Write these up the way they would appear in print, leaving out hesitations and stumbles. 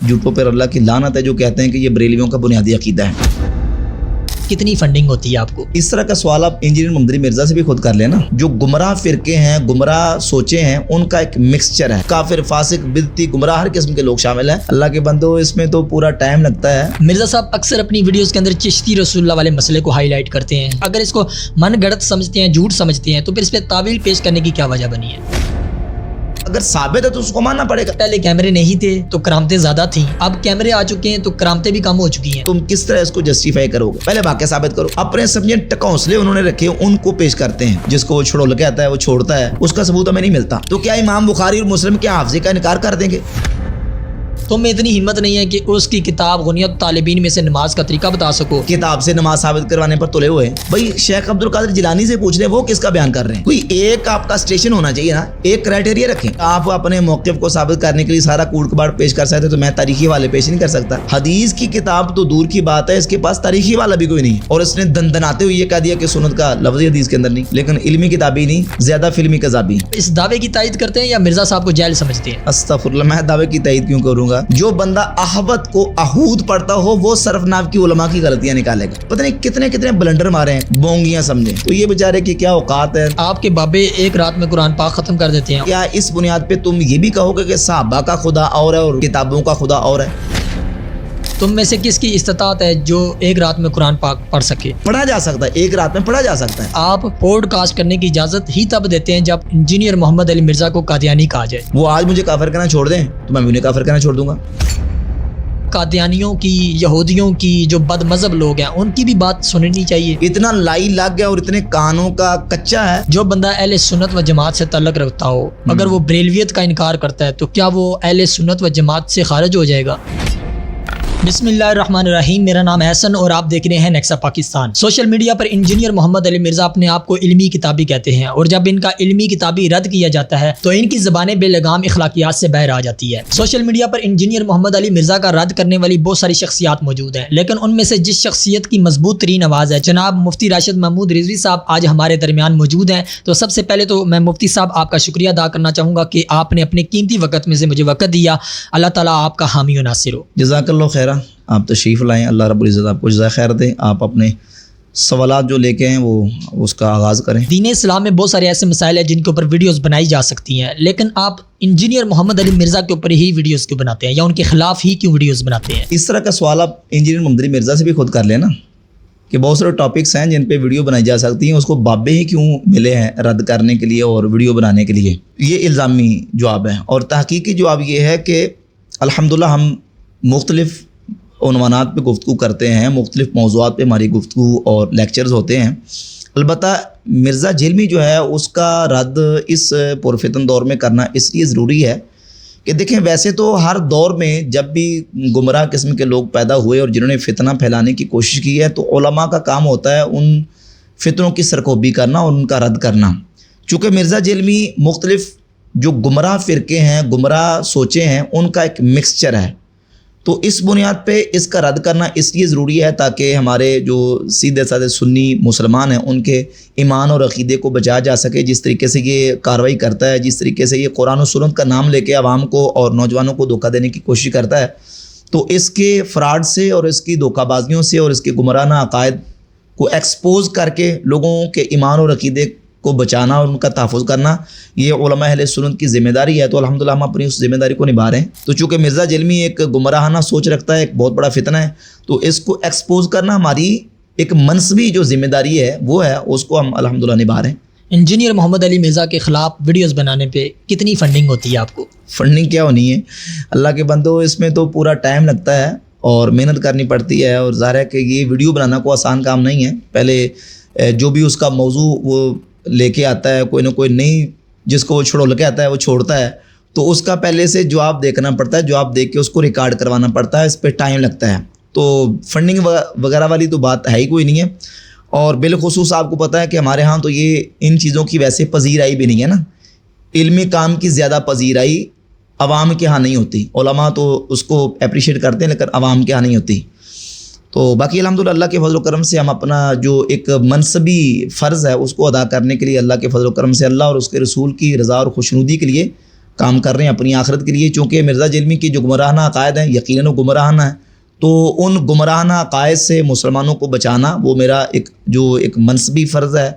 جھوٹوں پر اللہ کی لعنت ہے جو کہتے ہیں کہ یہ بریلویوں کا بنیادی عقیدہ ہے۔ کتنی فنڈنگ ہوتی ہے آپ کو؟ اس طرح کا سوال آپ انجینئر محمد علی مرزا سے بھی خود کر لینا۔ جو گمراہ فرقے ہیں، گمراہ سوچیں ہیں، ان کا ایک مکسچر ہے، کافر، فاسق، بدعتی، گمراہ، ہر قسم کے لوگ شامل ہیں۔ اللہ کے بندو، اس میں تو پورا ٹائم لگتا ہے۔ مرزا صاحب اکثر اپنی ویڈیوز کے اندر چشتی رسول اللہ والے مسئلے کو ہائی لائٹ کرتے ہیں، اگر اس کو من گڑت سمجھتے ہیں، جھوٹ سمجھتے ہیں، تو پھر اس پہ تعویل پیش کرنے کی کیا وجہ بنی ہے؟ اگر ثابت ہے تو اس کو ماننا پڑے گا۔ پہلے کیمرے نہیں تھے تو کرامتیں زیادہ تھیں، اب کیمرے آ چکے ہیں تو کرامتیں بھی کم ہو چکی ہیں۔ تم کس طرح اس کو جسٹیفائی کرو گے؟ پہلے واقعہ ثابت کرو۔ اپنے سمجھیں ٹکونسلے انہوں نے رکھے، ان کو پیش کرتے ہیں۔ جس کو وہ چھڑول کہتا ہے وہ چھوڑتا ہے، اس کا ثبوت ہمیں نہیں ملتا، تو کیا امام بخاری اور مسلم کے حافظے کا انکار کر دیں گے؟ تم میں اتنی ہمت نہیں ہے کہ اس کی کتاب غنیت طالبین میں سے نماز کا طریقہ بتا سکو؟ کتاب سے نماز ثابت کروانے پر تلے ہوئے ہیں بھائی۔ شیخ عبد القادر جیلانی سے پوچھ لیں وہ کس کا بیان کر رہے ہیں۔ کوئی ایک آپ کا اسٹیشن ہونا چاہیے نا، ایک کرائٹیریا رکھیں۔ آپ اپنے موقف کو ثابت کرنے کے لیے سارا کوڑ کباڑ پیش کر سکتے تو میں تاریخی والے پیش نہیں کر سکتا۔ حدیث کی کتاب تو دور کی بات ہے، اس کے پاس تاریخی والا بھی کوئی نہیں، اور اس نے دندناتے ہوئے یہ کہہ دیا کہ سنت کا لفظ حدیث کے اندر نہیں، لیکن علمی کتابی نہیں، زیادہ فلمی کذابی۔ اس دعوے کی تائید کرتے ہیں یا مرزا صاحب کو جائل سمجھتے ہیں؟ استغفر اللہ، میں دعوے کی تائید کیوں کروں گا؟ جو بندہ احوت کو احود پڑھتا ہو وہ صرف ناو کی علماء کی غلطیاں نکالے گا۔ پتہ نہیں کتنے بلنڈر مارے ہیں، بونگیاں سمجھیں، تو یہ بیچارے کی کیا اوقات ہے۔ آپ کے بابے ایک رات میں قرآن پاک ختم کر دیتے ہیں، کیا اس بنیاد پہ تم یہ بھی کہو گے کہ صحابہ کا خدا اور ہے اور کتابوں کا خدا اور ہے؟ تم میں سے کس کی استطاعت ہے جو ایک رات میں قرآن پاک پڑھ سکے؟ پڑھا جا سکتا ہے، ایک رات میں پڑھا جا سکتا ہے۔ آپ پوڈ کاسٹ کرنے کی اجازت ہی تب دیتے ہیں جب انجینئر محمد علی مرزا کو قادیانی کہا جائے۔ وہ آج مجھے کافر کرنا چھوڑ دیں تو میں انہیں کافر کرنا چھوڑ دوں گا۔ قادیانیوں کی، یہودیوں کی، جو بد مذہب لوگ ہیں، ان کی بھی بات سننی چاہیے۔ اتنا لائی لگ گیا اور اتنے کانوں کا کچا ہے۔ جو بندہ اہل سنت و جماعت سے تعلق رکھتا ہو، اگر وہ بریلویت کا انکار کرتا ہے تو کیا وہ اہل سنت و جماعت سے خارج ہو جائے گا؟ بسم اللہ الرحمن الرحیم، میرا نام احسن اور آپ دیکھ رہے ہیں نیکسا پاکستان۔ سوشل میڈیا پر انجینئر محمد علی مرزا اپنے آپ کو علمی کتابی کہتے ہیں، اور جب ان کا علمی کتابی رد کیا جاتا ہے تو ان کی زبانیں بے لگام اخلاقیات سے باہر آ جاتی ہے۔ سوشل میڈیا پر انجینئر محمد علی مرزا کا رد کرنے والی بہت ساری شخصیات موجود ہیں، لیکن ان میں سے جس شخصیت کی مضبوط ترین آواز ہے جناب مفتی راشد محمود رضوی صاحب آج ہمارے درمیان موجود ہیں۔ تو سب سے پہلے تو میں مفتی صاحب آپ کا شکریہ ادا کرنا چاہوں گا کہ آپ نے اپنے قیمتی وقت میں سے مجھے وقت دیا۔ اللہ تعالیٰ آپ کا حامی و ناصر ہو۔ جزاک اللہ خیرہ، آپ تشریف لائیں، اللہ رب العزت آپ کو جزائے خیر دے۔ آپ اپنے سوالات جو لے کے ہیں وہ اس کا آغاز کریں۔ دین اسلام میں بہت سارے ایسے مسائل ہیں جن کے اوپر ویڈیوز بنائی جا سکتی ہیں، لیکن آپ انجینئر محمد علی مرزا کے اوپر ہی ویڈیوز کیوں بناتے ہیں، یا ان کے خلاف ہی کیوں ویڈیوز بناتے ہیں؟ اس طرح کا سوال آپ انجینئر محمد علی مرزا سے بھی خود کر لینا کہ بہت سارے ٹاپکس ہیں جن پہ ویڈیو بنائی جا سکتی ہیں، اس کو بابے ہی کیوں ملے ہیں رد کرنے کے لیے اور ویڈیو بنانے کے لیے؟ یہ الزامی جواب ہے، اور تحقیقی جواب یہ ہے کہ الحمدللہ ہم مختلف عنوانات پہ گفتگو کرتے ہیں، مختلف موضوعات پہ ہماری گفتگو اور لیکچرز ہوتے ہیں۔ البتہ مرزا جھلمی جو ہے اس کا رد اس پرفتن دور میں کرنا اس لیے ضروری ہے کہ دیکھیں، ویسے تو ہر دور میں جب بھی گمراہ قسم کے لوگ پیدا ہوئے اور جنہوں نے فتنہ پھیلانے کی کوشش کی ہے تو علماء کا کام ہوتا ہے ان فتنوں کی سرکوبی کرنا اور ان کا رد کرنا۔ چونکہ مرزا جھلمی مختلف جو گمراہ فرقے ہیں، گمراہ سوچیں ہیں، ان کا ایک مکسچر ہے، تو اس بنیاد پہ اس کا رد کرنا اس لیے ضروری ہے تاکہ ہمارے جو سیدھے سادھے سنی مسلمان ہیں ان کے ایمان اور عقیدے کو بچایا جا سکے۔ جس طریقے سے یہ کارروائی کرتا ہے، جس طریقے سے یہ قرآن و سنت کا نام لے کے عوام کو اور نوجوانوں کو دھوکہ دینے کی کوشش کرتا ہے، تو اس کے فراڈ سے اور اس کی دھوکہ بازیوں سے اور اس کے گمراہانہ عقائد کو ایکسپوز کر کے لوگوں کے ایمان اور عقیدے کو بچانا اور ان کا تحفظ کرنا یہ علماء اہل سنت کی ذمہ داری ہے۔ تو الحمدللہ ہم اپنی اس ذمہ داری کو نبھا رہے ہیں۔ تو چونکہ مرزا جھلمی ایک گمراہانہ سوچ رکھتا ہے، ایک بہت بڑا فتنہ ہے، تو اس کو ایکسپوز کرنا ہماری ایک منصبی جو ذمہ داری ہے وہ ہے، اس کو ہم الحمدللہ نبھا رہے ہیں۔ انجینئر محمد علی مرزا کے خلاف ویڈیوز بنانے پہ کتنی فنڈنگ ہوتی ہے آپ کو؟ فنڈنگ کیا ہونی ہے اللہ کے بندو، اس میں تو پورا ٹائم لگتا ہے اور محنت کرنی پڑتی ہے، اور ظاہر ہے کہ یہ ویڈیو بنانا کوئی آسان کام نہیں ہے۔ پہلے جو بھی اس کا موضوع وہ لے کے آتا ہے، کوئی نہ کوئی نہیں، جس کو وہ چھڑول کے آتا ہے وہ چھوڑتا ہے، تو اس کا پہلے سے جواب دیکھنا پڑتا ہے، جواب دیکھ کے اس کو ریکارڈ کروانا پڑتا ہے، اس پہ ٹائم لگتا ہے۔ تو فنڈنگ وغیرہ والی تو بات ہے ہی کوئی نہیں ہے، اور بالخصوص آپ کو پتہ ہے کہ ہمارے ہاں تو یہ ان چیزوں کی ویسے پذیرائی بھی نہیں ہے نا۔ علمی کام کی زیادہ پذیرائی عوام کے ہاں نہیں ہوتی، علماء تو اس کو اپریشیٹ کرتے ہیں لیکن عوام کے ہاں نہیں ہوتی۔ تو باقی الحمدللہ اللہ کے فضل و کرم سے ہم اپنا جو ایک منصبی فرض ہے اس کو ادا کرنے کے لیے اللہ کے فضل و کرم سے، اللہ اور اس کے رسول کی رضا اور خوشنودی کے لیے کام کر رہے ہیں اپنی آخرت کے لیے. چونکہ مرزا جیلمی کی جو گمراہانہ عقائد ہیں یقیناً وہ گمراہانہ ہیں, تو ان گمراہانہ عقائد سے مسلمانوں کو بچانا وہ میرا ایک منصبی فرض ہے.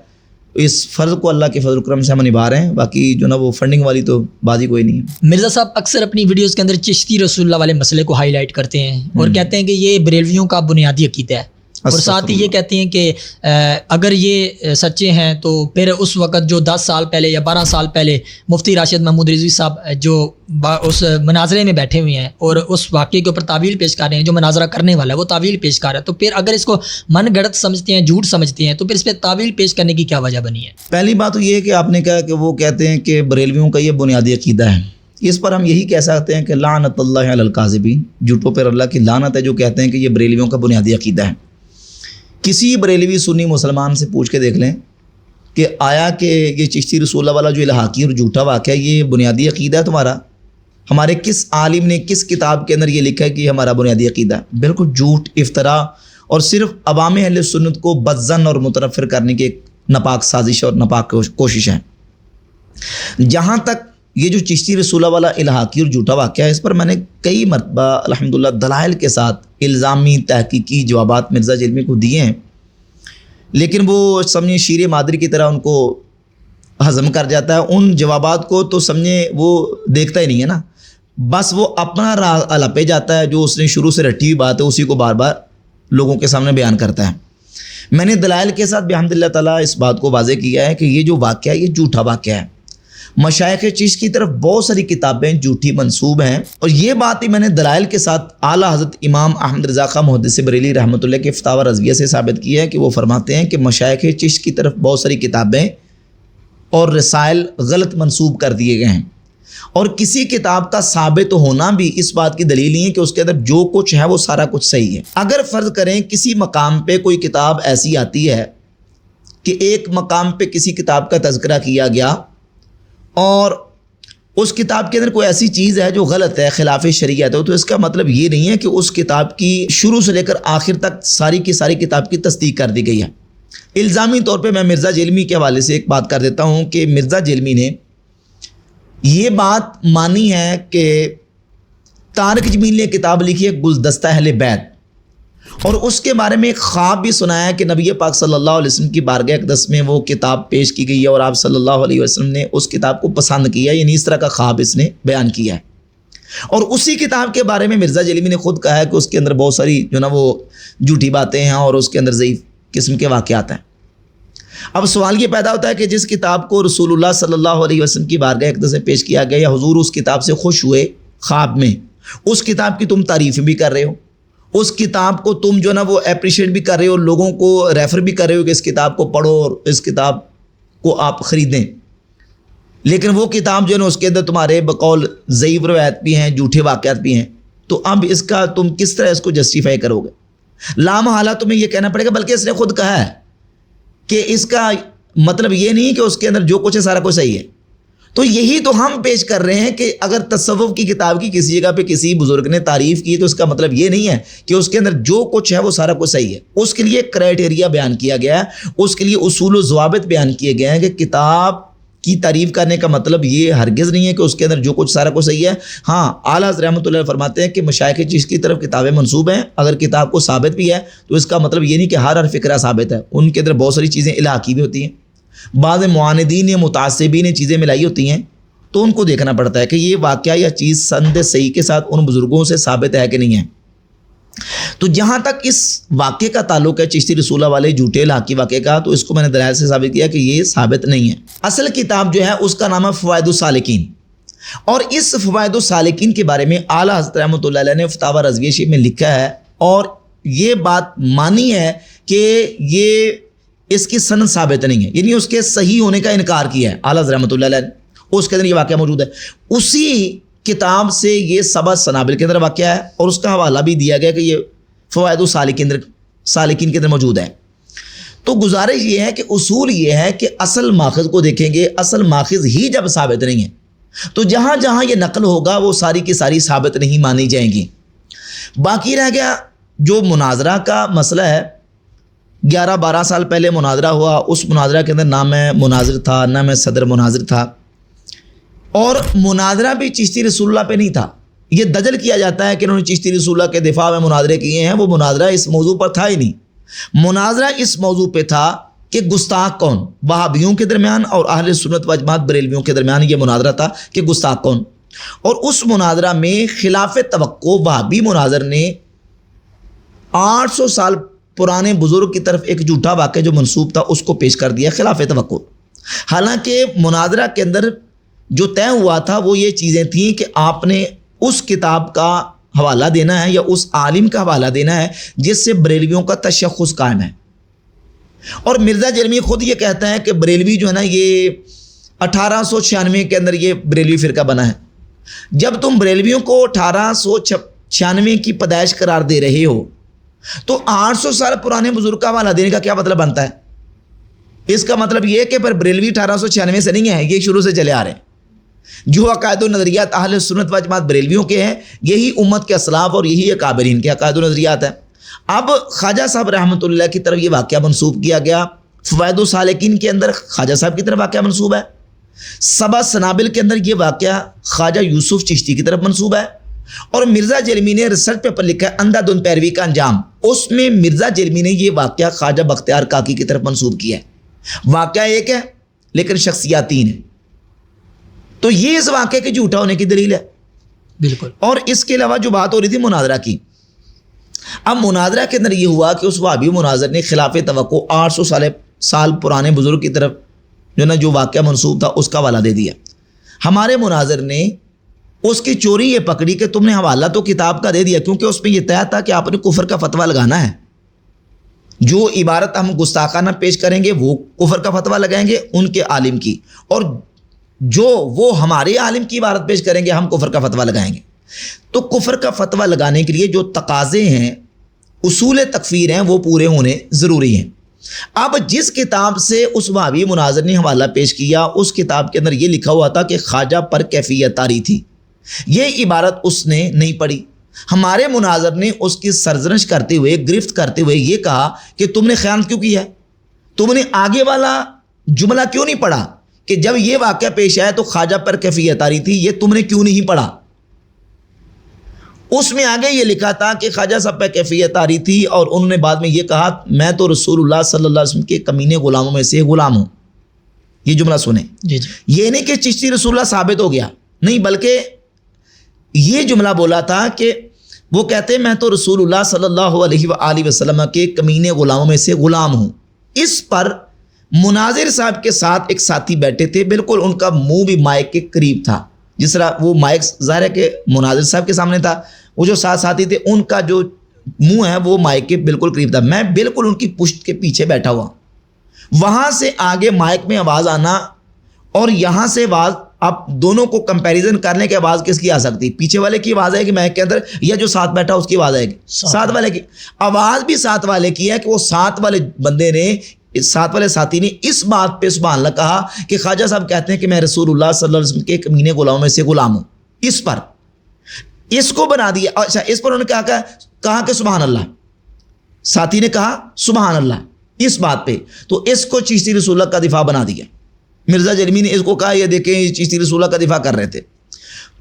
اس فرض کو اللہ کے فضل و کرم سے ہم نبھا رہے ہیں. باقی جو نا وہ فنڈنگ والی تو بازی کوئی نہیں ہے. مرزا صاحب اکثر اپنی ویڈیوز کے اندر چشتی رسول اللہ والے مسئلے کو ہائی لائٹ کرتے ہیں اور کہتے ہیں کہ یہ بریلویوں کا بنیادی عقیدہ ہے, اور ساتھ ہی یہ کہتے ہیں کہ اگر یہ سچے ہیں تو پھر اس وقت جو 10 سال پہلے یا 12 سال پہلے مفتی راشد محمود رضوی صاحب جو اس مناظرے میں بیٹھے ہوئے ہیں اور اس واقعے کے اوپر تعویل پیش کر رہے ہیں, جو مناظرہ کرنے والا ہے وہ تعویل پیش کر رہا ہے, تو پھر اگر اس کو من گڑت سمجھتے ہیں, جھوٹ سمجھتے ہیں, تو پھر اس پہ تعویل پیش کرنے کی کیا وجہ بنی ہے؟ پہلی بات تو یہ ہے کہ آپ نے کہا کہ وہ کہتے ہیں کہ بریلویوں کا یہ بنیادی عقیدہ ہے. اس پر ہم یہی کہہ سکتے ہیں کہ لعنت اللہ علی الکاذبین, جھوٹوں پر اللہ کی لعنت ہے جو کہتے ہیں کہ یہ بریلویوں کا بنیادی عقیدہ ہے. کسی بریلوی سنی مسلمان سے پوچھ کے دیکھ لیں کہ آیا کہ یہ چشتی رسول اللہ والا جو الہاقی اور جھوٹا واقعہ یہ بنیادی عقیدہ ہے تمہارا؟ ہمارے کس عالم نے کس کتاب کے اندر یہ لکھا ہے کہ یہ ہمارا بنیادی عقیدہ ہے؟ بالکل جھوٹ, افطرا اور صرف عوام اہل سنت کو بدظن اور متنفر کرنے کی ایک ناپاک سازش اور ناپاک کوشش ہے. جہاں تک یہ جو چشتی رسول اللہ والا الہاقی اور جھوٹا واقعہ ہے, اس پر میں نے کئی مرتبہ الحمدللہ دلائل کے ساتھ الزامی تحقیقی جوابات مرزا جیلمی کو دیے ہیں, لیکن وہ سمجھے شیر مادری کی طرح ان کو ہضم کر جاتا ہے. ان جوابات کو تو سمجھے وہ دیکھتا ہی نہیں ہے نا, بس وہ اپنا راہ الپے جاتا ہے, جو اس نے شروع سے رٹی ہوئی بات ہے اسی کو بار بار لوگوں کے سامنے بیان کرتا ہے. میں نے دلائل کے ساتھ بحمد اللہ تعالیٰ اس بات کو واضح کیا ہے کہ یہ جو واقعہ یہ جھوٹا واقعہ ہے. مشائخ چشت کی طرف بہت ساری کتابیں جھوٹی منسوب ہیں, اور یہ بات ہی میں نے دلائل کے ساتھ اعلیٰ حضرت امام احمد رضا خاں محدث بریلی رحمۃ اللہ کے فتاوی رضویہ سے ثابت کی ہے کہ وہ فرماتے ہیں کہ مشائخ چشت کی طرف بہت ساری کتابیں اور رسائل غلط منسوب کر دیے گئے ہیں, اور کسی کتاب کا ثابت ہونا بھی اس بات کی دلیل نہیں ہے کہ اس کے اندر جو کچھ ہے وہ سارا کچھ صحیح ہے. اگر فرض کریں کسی مقام پہ کوئی کتاب ایسی آتی ہے کہ ایک مقام پہ کسی کتاب کا تذکرہ کیا گیا اور اس کتاب کے اندر کوئی ایسی چیز ہے جو غلط ہے, خلاف شریعت ہے, تو اس کا مطلب یہ نہیں ہے کہ اس کتاب کی شروع سے لے کر آخر تک ساری کی ساری کتاب کی تصدیق کر دی گئی ہے. الزامی طور پہ میں مرزا جیلمی کے حوالے سے ایک بات کر دیتا ہوں کہ مرزا جیلمی نے یہ بات مانی ہے کہ طارق جمیل نے کتاب لکھی ہے گلدستہ اہل بیت, اور اس کے بارے میں ایک خواب بھی سنایا ہے کہ نبی پاک صلی اللہ علیہ وسلم کی بارگاہ اقدس میں وہ کتاب پیش کی گئی ہے اور آپ صلی اللہ علیہ وسلم نے اس کتاب کو پسند کیا, یعنی اس طرح کا خواب اس نے بیان کیا ہے. اور اسی کتاب کے بارے میں مرزا جیلمی نے خود کہا ہے کہ اس کے اندر بہت ساری جو نا وہ جھوٹی باتیں ہیں اور اس کے اندر ضعیف قسم کے واقعات ہیں. اب سوال یہ پیدا ہوتا ہے کہ جس کتاب کو رسول اللہ صلی اللہ علیہ وسلم کی بارگاہ اقدس میں پیش کیا گیا یا حضور اس کتاب سے خوش ہوئے خواب میں, اس کتاب کی تم تعریف بھی کر رہے ہو, اس کتاب کو تم جو نا وہ اپریشیٹ بھی کر رہے ہو, لوگوں کو ریفر بھی کر رہے ہو کہ اس کتاب کو پڑھو اور اس کتاب کو آپ خریدیں, لیکن وہ کتاب جو ہے نا اس کے اندر تمہارے بقول ضعیف روایت بھی ہیں, جھوٹے واقعات بھی ہیں, تو اب اس کا تم کس طرح اس کو جسٹیفائی کرو گے؟ لامحالہ تمہیں یہ کہنا پڑے گا, بلکہ اس نے خود کہا ہے کہ اس کا مطلب یہ نہیں کہ اس کے اندر جو کچھ ہے سارا کچھ صحیح ہے. تو یہی تو ہم پیش کر رہے ہیں کہ اگر تصوف کی کتاب کی کسی جگہ پہ کسی بزرگ نے تعریف کی تو اس کا مطلب یہ نہیں ہے کہ اس کے اندر جو کچھ ہے وہ سارا کچھ صحیح ہے. اس کے لیے کرائٹیریا بیان کیا گیا ہے, اس کے لیے اصول و ضوابط بیان کیے گئے ہیں کہ کتاب کی تعریف کرنے کا مطلب یہ ہرگز نہیں ہے کہ اس کے اندر جو کچھ سارا کچھ صحیح ہے. ہاں اعلیٰ حضرت رحمۃ اللہ فرماتے ہیں کہ مشائخ چشت کی طرف کتابیں منسوب ہیں, اگر کتاب کو ثابت بھی ہے تو اس کا مطلب یہ نہیں کہ ہر فکرہ ثابت ہے, ان کے اندر بہت ساری چیزیں الہاقی بھی ہوتی ہیں, بعض معاندین یا متعصبین نے چیزیں ملائی ہوتی ہیں, تو ان کو دیکھنا پڑتا ہے کہ یہ واقعہ یا چیز سند صحیح کے ساتھ ان بزرگوں سے ثابت ہے کہ نہیں ہے. تو جہاں تک اس واقعے کا تعلق ہے چشتی رسولہ والے جھوٹے الہاقی واقعے کا, تو اس کو میں نے دلائل سے ثابت کیا کہ یہ ثابت نہیں ہے. اصل کتاب جو ہے اس کا نام ہے فوائد السالکین, اور اس فوائد السالکین کے بارے میں اعلیٰ حضرت رحمۃ اللہ علیہ نے فتاوی رضویہ شریف میں لکھا ہے, اور یہ بات مانی ہے کہ یہ اس کی سند ثابت نہیں ہے, یعنی اس کے صحیح ہونے کا انکار کیا ہے اعلیٰ حضرت رحمۃ اللہ علیہ نے. اس کے اندر یہ واقعہ موجود ہے, اسی کتاب سے یہ سبع سنابل کے اندر واقعہ ہے, اور اس کا حوالہ بھی دیا گیا کہ یہ فوائد السالکین کے اندر موجود ہے. تو گزارش یہ ہے کہ اصول یہ ہے کہ اصل ماخذ کو دیکھیں گے, اصل ماخذ ہی جب ثابت نہیں ہے تو جہاں جہاں یہ نقل ہوگا وہ ساری کی ساری ثابت نہیں مانی جائیں گی. باقی رہ گیا جو مناظرہ کا مسئلہ ہے, 11-12 سال پہلے مناظرہ ہوا, اس مناظرہ کے اندر نہ میں مناظر تھا نہ میں صدر مناظر تھا, اور مناظرہ بھی چشتی رسول اللہ پہ نہیں تھا. یہ دجل کیا جاتا ہے کہ انہوں نے چشتی رسول اللہ کے دفاع میں مناظرے کیے ہیں. وہ مناظرہ اس موضوع پر تھا ہی نہیں. مناظرہ اس موضوع پہ تھا کہ گستاخ کون وہابیوں کے درمیان اور اہل سنت و جماعت بریلویوں کے درمیان یہ مناظرہ تھا کہ گستاخ کون. اور اس مناظرہ میں خلاف توقع وہابی مناظر نے 800 سال پرانے بزرگ کی طرف ایک جھوٹا واقعہ جو منسوب تھا اس کو پیش کر دیا خلاف توقع. حالانکہ مناظرہ کے اندر جو طے ہوا تھا وہ یہ چیزیں تھیں کہ آپ نے اس کتاب کا حوالہ دینا ہے یا اس عالم کا حوالہ دینا ہے جس سے بریلویوں کا تشخص قائم ہے. اور مرزا جرمی خود یہ کہتا ہے کہ بریلوی جو ہے نا یہ 1896 کے اندر یہ بریلوی فرقہ بنا ہے. جب تم بریلویوں کو 1896 کی پیدائش قرار دے رہے ہو تو 800 سال پرانے بزرگ کا حوالہ دینے کا کیا مطلب بنتا ہے؟ اس کا مطلب یہ کہ پر بریلوی 1896 سے نہیں ہے، یہ شروع سے چلے آ رہے ہیں. جو عقائد و نظریات اہل سنت و جماعت بریلویوں کے ہیں یہی امت کے اسلاف اور یہی اکابرین کے عقائد و نظریات ہیں. اب خواجہ صاحب رحمۃ اللہ کی طرف یہ واقعہ منسوب کیا گیا. فوائد السالکین کے اندر خواجہ صاحب کی طرف واقعہ منسوب ہے. سبا سنابل کے اندر یہ واقعہ خواجہ یوسف چشتی کی طرف منسوب ہے. اور مرزا جرمی نے ریسرچ پیپر لکھا ہے اندھا دھند پیروی کا انجام، اس میں مرزا جرمی نے یہ واقعہ خواجہ بختیار کاکی کی طرف منسوب کیا ہے. واقعہ ایک ہے لیکن شخصیات تین ہیں. تو یہ اس واقعے کے جھوٹا ہونے کی دلیل ہے. بالکل. اور اس کے علاوہ جو بات ہو رہی تھی مناظرہ کی، اب مناظرہ کے اندر یہ ہوا کہ اس وہابی مناظر نے خلاف توقع 800 سال پرانے بزرگ کی طرف جو نا جو واقعہ منسوب تھا اس کا حوالہ دے دیا. ہمارے مناظر نے اس کی چوری یہ پکڑی کہ تم نے حوالہ تو کتاب کا دے دیا کیونکہ اس میں یہ طے تھا کہ آپ نے کفر کا فتویٰ لگانا ہے. جو عبارت ہم گستاخانہ پیش کریں گے وہ کفر کا فتویٰ لگائیں گے ان کے عالم کی، اور جو وہ ہمارے عالم کی عبارت پیش کریں گے ہم کفر کا فتویٰ لگائیں گے. تو کفر کا فتویٰ لگانے کے لیے جو تقاضے ہیں اصول تکفیر ہیں وہ پورے ہونے ضروری ہیں. اب جس کتاب سے اس وہابی مناظر نے حوالہ پیش کیا اس کتاب کے اندر یہ لکھا ہوا تھا کہ خواجہ پر کیفیت طاری تھی، یہ عبارت اس نے نہیں پڑھی. ہمارے مناظر نے اس کی سرزنش کرتے ہوئے گرفت کرتے ہوئے یہ کہا کہ تم نے خیانت کیوں کی ہے، تم نے آگے والا جملہ کیوں نہیں پڑھا کہ جب یہ واقعہ پیش آیا تو خواجہ پر کیفیت طاری تھی، یہ تم نے کیوں نہیں پڑھا. اس میں آگے یہ لکھا تھا کہ خواجہ صاحب پہ کیفیت طاری تھی اور انہوں نے بعد میں یہ کہا میں تو رسول اللہ صلی اللہ علیہ وسلم کے کمینے غلاموں میں سے غلام ہوں. یہ جملہ سنیں. جی. یہ نہیں کہ چشتی رسول اللہ ثابت ہو گیا، نہیں، بلکہ یہ جملہ بولا تھا کہ وہ کہتے ہیں میں تو رسول اللہ صلی اللہ علیہ وآلہ وسلم کے کمینے غلاموں میں سے غلام ہوں. اس پر مناظر صاحب کے ساتھ ایک ساتھی بیٹھے تھے، بالکل ان کا منہ بھی مائک کے قریب تھا. جس طرح وہ مائک ظاہر ہے کہ مناظر صاحب کے سامنے تھا، وہ جو ساتھ ساتھی تھے ان کا جو منہ ہے وہ مائک کے بالکل قریب تھا. میں بالکل ان کی پشت کے پیچھے بیٹھا ہوا. وہاں سے آگے مائک میں آواز آنا اور یہاں سے آواز، آپ دونوں کو کمپیریزن کرنے کی آواز کس کی آ سکتی؟ پیچھے والے کی آواز آئے گی مائک کے اندر یا جو ساتھ بیٹھا اس کی آواز آئے گی؟ ساتھ والے کی. آواز بھی ساتھ والے کی ہے کہ وہ ساتھ والے بندے نے، ساتھ والے ساتھی نے اس بات پہ سبحان اللہ کہا کہ خواجہ صاحب کہتے ہیں کہ میں رسول اللہ صلی اللہ علیہ وسلم کے کمینے غلاموں میں سے غلام ہوں. اس پر اس کو بنا دیا. اچھا، اس پر انہوں نے کہا کہ سبحان اللہ، ساتھی نے کہا سبحان اللہ اس بات پہ، تو اس کو چشتی رسول اللہ کا دفاع بنا دیا. مرزا جرمی نے اس کو کہا یہ دیکھیں یہ چشتی رسول اللہ کا دفاع کر رہے تھے.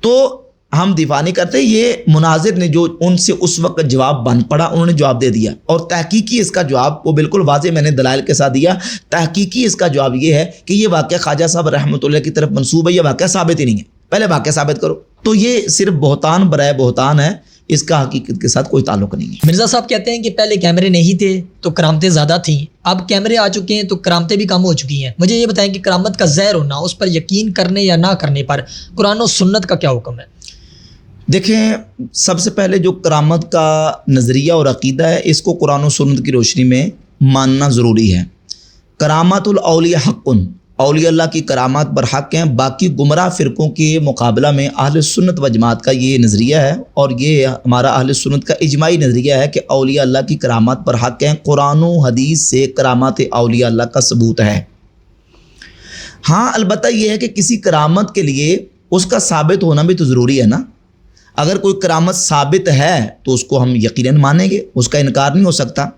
تو ہم دفاع نہیں کرتے، یہ مناظر نے جو ان سے اس وقت جواب بن پڑا انہوں نے جواب دے دیا، اور تحقیقی اس کا جواب وہ بالکل واضح میں نے دلائل کے ساتھ دیا. تحقیقی اس کا جواب یہ ہے کہ یہ واقعہ خواجہ صاحب رحمۃ اللہ کی طرف منسوب ہے، یہ واقعہ ثابت ہی نہیں ہے. پہلے واقعہ ثابت کرو. تو یہ صرف بہتان برائے بہتان ہے، اس کا حقیقت کے ساتھ کوئی تعلق نہیں ہے. مرزا صاحب کہتے ہیں کہ پہلے کیمرے نہیں تھے تو کرامتیں زیادہ تھیں، اب کیمرے آ چکے ہیں تو کرامتیں بھی کم ہو چکی ہیں. مجھے یہ بتائیں کہ کرامت کا زہر ہونا، اس پر یقین کرنے یا نہ کرنے پر قرآن و سنت کا کیا حکم ہے؟ دیکھیں، سب سے پہلے جو کرامت کا نظریہ اور عقیدہ ہے اس کو قرآن و سنت کی روشنی میں ماننا ضروری ہے. کرامات الاولیاء حق، اولیاء اللہ کی کرامات برحق ہیں. باقی گمراہ فرقوں کے مقابلہ میں اہل سنت و جماعت کا یہ نظریہ ہے، اور یہ ہمارا اہل سنت کا اجماعی نظریہ ہے کہ اولیاء اللہ کی کرامات برحق ہیں. قرآن و حدیث سے کرامات اولیاء اللہ کا ثبوت ہے. ہاں، البتہ یہ ہے کہ کسی کرامت کے لیے اس کا ثابت ہونا بھی تو ضروری ہے نا. اگر کوئی کرامت ثابت ہے تو اس کو ہم یقیناً مانیں گے، اس کا انکار نہیں ہو سکتا.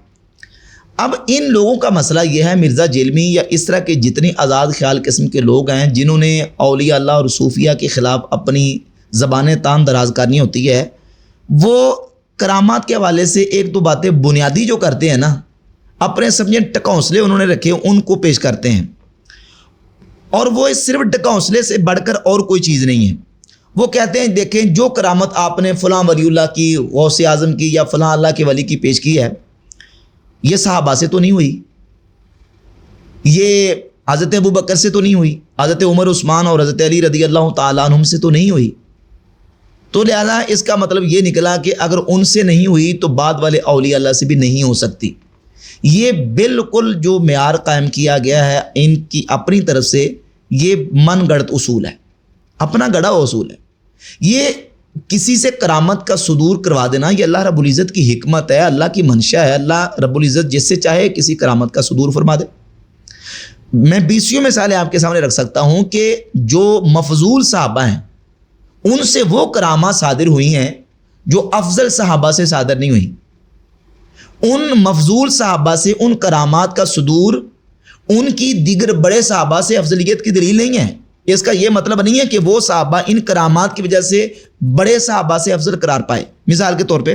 اب ان لوگوں کا مسئلہ یہ ہے، مرزا جیلمی یا اس طرح کے جتنے آزاد خیال قسم کے لوگ ہیں جنہوں نے اولیاء اللہ اور صوفیہ کے خلاف اپنی زبانیں تان دراز کرنی ہوتی ہے، وہ کرامات کے حوالے سے ایک دو باتیں بنیادی جو کرتے ہیں نا، اپنے سمجھیں ٹکونسلے انہوں نے رکھے ان کو پیش کرتے ہیں، اور وہ صرف ٹکونسلے سے بڑھ کر اور کوئی چیز نہیں ہے۔ وہ کہتے ہیں دیکھیں جو کرامت آپ نے فلاں ولی اللہ کی، غوث اعظم کی یا فلاں اللہ کے ولی کی پیش کی ہے، یہ صحابہ سے تو نہیں ہوئی، یہ حضرت ابوبکر سے تو نہیں ہوئی، حضرت عمر عثمان اور حضرت علی رضی اللہ تعالیٰ عنہم سے تو نہیں ہوئی، تو لہذا اس کا مطلب یہ نکلا کہ اگر ان سے نہیں ہوئی تو بعد والے اولیاء اللہ سے بھی نہیں ہو سکتی۔ یہ بالکل جو معیار قائم کیا گیا ہے ان کی اپنی طرف سے، یہ من گڑت اصول ہے، اپنا گڑا اصول ہے۔ یہ کسی سے کرامت کا صدور کروا دینا یہ اللہ رب العزت کی حکمت ہے، اللہ کی منشا ہے۔ اللہ رب العزت جس سے چاہے کسی کرامت کا صدور فرما دے۔ میں 20 مثالیں آپ کے سامنے رکھ سکتا ہوں کہ جو مفضول صحابہ ہیں ان سے وہ کرامات صادر ہوئی ہیں جو افضل صحابہ سے صادر نہیں ہوئی۔ ان مفضول صحابہ سے ان کرامات کا صدور ان کی دیگر بڑے صحابہ سے افضلیت کی دلیل نہیں ہے۔ اس کا یہ مطلب نہیں ہے کہ وہ صحابہ ان کرامات کی وجہ سے بڑے صحابہ سے افضل قرار پائے۔ مثال کے طور پہ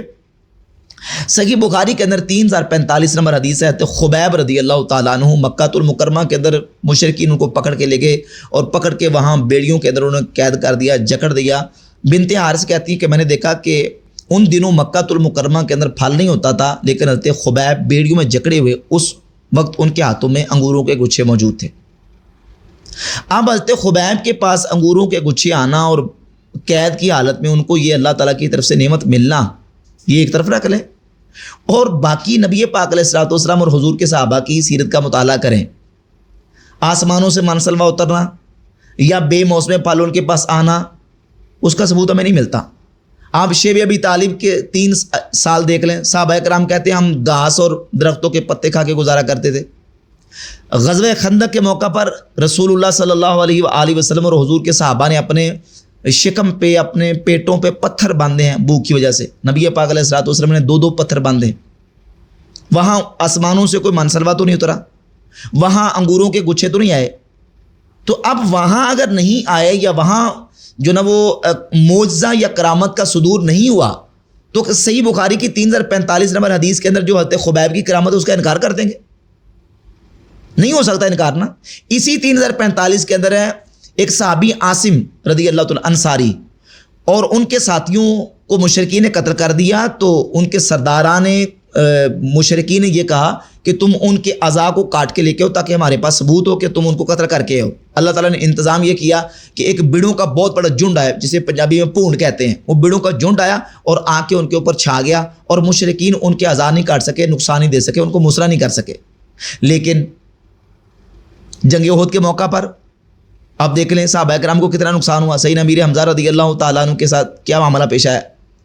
صحیح بخاری کے اندر 3045 نمبر حدیث ہے، خبیب رضی اللہ تعالیٰ عنہ مکہ المکرمہ کے اندر مشرکین ان کو پکڑ کے لے گئے اور پکڑ کے وہاں بیڑیوں کے اندر انہوں نے قید کر دیا، جکڑ دیا۔ بنت حارث کہتی ہے کہ میں نے دیکھا کہ ان دنوں مکہ المکرمہ کے اندر پھل نہیں ہوتا تھا، لیکن حضرت خبیب بیڑیوں میں جکڑے ہوئے، اس وقت ان کے ہاتھوں میں انگوروں کے گچھے موجود تھے۔ اب حضرت خبیب کے پاس انگوروں کے گچھے آنا اور قید کی حالت میں ان کو یہ اللہ تعالیٰ کی طرف سے نعمت ملنا، یہ ایک طرف رکھ لیں، اور باقی نبی پاک علیہ الصلوۃ والسلام اور حضور کے صحابہ کی سیرت کا مطالعہ کریں۔ آسمانوں سے منسلوا اترنا یا بے موسم پھل ان کے پاس آنا، اس کا ثبوت ہمیں نہیں ملتا۔ آپ شیب ابی طالب کے 3 سال دیکھ لیں، صحابہ کرام کہتے ہیں ہم گھاس اور درختوں کے پتے کھا کے گزارا کرتے تھے۔ غزوہ خندق کے موقع پر رسول اللہ صلی اللہ علیہ وآلہ وسلم اور حضور کے صحابہ نے اپنے شکم پہ، اپنے پیٹوں پہ پتھر باندھے ہیں بھوک کی وجہ سے۔ نبی پاک علیہ الصلوۃ والسلام نے 2 پتھر باندھے۔ وہاں آسمانوں سے کوئی منسلوا تو نہیں اترا، وہاں انگوروں کے گچھے تو نہیں آئے، تو اب وہاں اگر نہیں آئے یا وہاں جو نا وہ معجزہ یا کرامت کا صدور نہیں ہوا، تو صحیح بخاری کی 3045 نمبر حدیث کے اندر جو حضرت خبیب کی کرامت اس کا انکار کر دیں گے؟ نہیں ہو سکتا انکار نا۔ اسی 3045 کے اندر ہے ایک صحابی عاصم رضی اللہ تعالیٰ انصاری، اور ان کے ساتھیوں کو مشرکین نے قتل کر دیا، تو ان کے سرداران مشرکین نے یہ کہا کہ تم ان کے اعضاء کو کاٹ کے لے کے آؤ تاکہ ہمارے پاس ثبوت ہو کہ تم ان کو قتل کر کے آؤ۔ اللہ تعالیٰ نے انتظام یہ کیا کہ ایک بڑوں کا بہت بڑا جھنڈ آیا، جسے پنجابی میں پونڈ کہتے ہیں، وہ بڑوں کا جھنڈ آیا اور آ کے ان کے اوپر چھا گیا، اور مشرکین ان کے اعضاء نہیں کاٹ سکے، نقصان نہیں دے سکے، ان کو مسرا نہیں کر سکے۔ لیکن جنگ احد کے موقع پر آپ دیکھ لیں صحابہ کرام کو کتنا نقصان ہوا۔ سیدنا امیر حمزہ رضی اللہ تعالیٰ عنہ کے ساتھ کیا معاملہ پیش آیا۔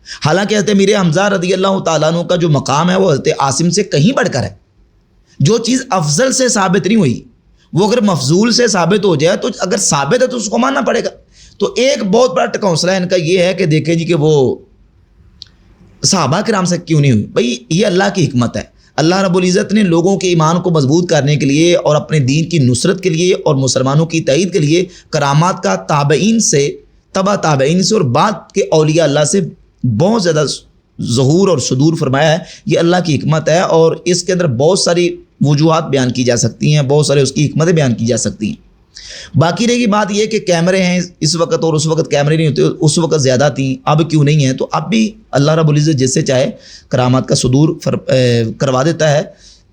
حالانکہ حضرت امیر حمزہ رضی اللہ تعالیٰ عنہ کا جو مقام ہے وہ حضرت عاصم سے کہیں بڑھ کر ہے۔ جو چیز افضل سے ثابت نہیں ہوئی وہ اگر مفضول سے ثابت ہو جائے، تو اگر ثابت ہے تو اس کو ماننا پڑے گا۔ تو ایک بہت بڑا ٹکونسلا ان کا یہ ہے کہ دیکھیں جی کہ وہ صحابہ کرام سے کیوں نہیں ہوئی۔ بھئی یہ اللہ کی حکمت ہے۔ اللہ رب العزت نے لوگوں کے ایمان کو مضبوط کرنے کے لیے اور اپنے دین کی نصرت کے لیے اور مسلمانوں کی تائید کے لیے کرامات کا تابعین سے، تبع تابعین سے اور بعد کے اولیاء اللہ سے بہت زیادہ ظہور اور صدور فرمایا ہے۔ یہ اللہ کی حکمت ہے، اور اس کے اندر بہت ساری وجوہات بیان کی جا سکتی ہیں، بہت سارے اس کی حکمتیں بیان کی جا سکتی ہیں۔ باقی رہے گی بات یہ کہ کیمرے ہیں اس وقت اور اس وقت کیمرے نہیں ہوتے، اس وقت زیادہ تھیں، اب کیوں نہیں ہیں؟ تو اب بھی اللہ رب العزت جس سے چاہے کرامات کا صدور کروا دیتا ہے۔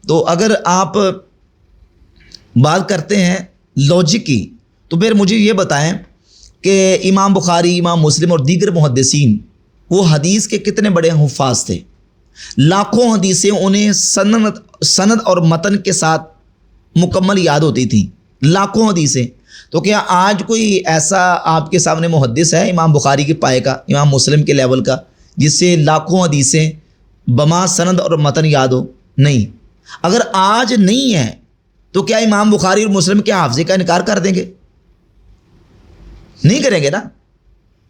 تو اگر آپ بات کرتے ہیں لاجک کی، تو پھر مجھے یہ بتائیں کہ امام بخاری، امام مسلم اور دیگر محدثین وہ حدیث کے کتنے بڑے حفاظ تھے؟ لاکھوں حدیثیں انہیں سند اور متن کے ساتھ مکمل یاد ہوتی تھیں، لاکھوں حدیثیں۔ تو کیا آج کوئی ایسا آپ کے سامنے محدث ہے امام بخاری کے پائے کا، امام مسلم کے لیول کا، جس سے لاکھوں حدیثیں بما سند اور متن یاد ہو؟ نہیں۔ اگر آج نہیں ہے تو کیا امام بخاری اور مسلم کے حافظے کا انکار کر دیں گے؟ نہیں کریں گے نا۔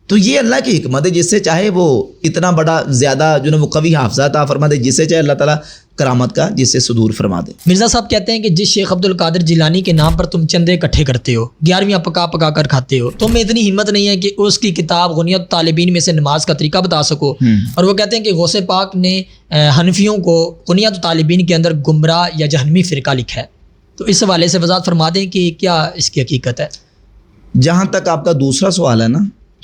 تو یہ اللہ کی حکمت ہے، جس سے چاہے وہ اتنا بڑا زیادہ جو نا وہ قوی حافظہ عطا فرما دے، جس سے چاہے اللہ تعالیٰ کرامت کا جس سے صدور فرما دے۔ مرزا صاحب کہتے ہیں کہ جس شیخ عبد القادر جیلانی کے نام پر تم چندے اکٹھے کرتے ہو، 11ویں پکا پکا کر کھاتے ہو، تم میں اتنی ہمت نہیں ہے کہ اس کی کتاب غنیت طالبین میں سے نماز کا طریقہ بتا سکو۔ اور وہ کہتے ہیں کہ غوث پاک نے حنفیوں کو غنیت طالبین کے اندر گمراہ یا جہنمی فرقہ لکھا ہے، تو اس حوالے سے وضاحت فرما دیں کہ کیا اس کی حقیقت ہے۔ جہاں تک آپ کا دوسرا سوال ہے نا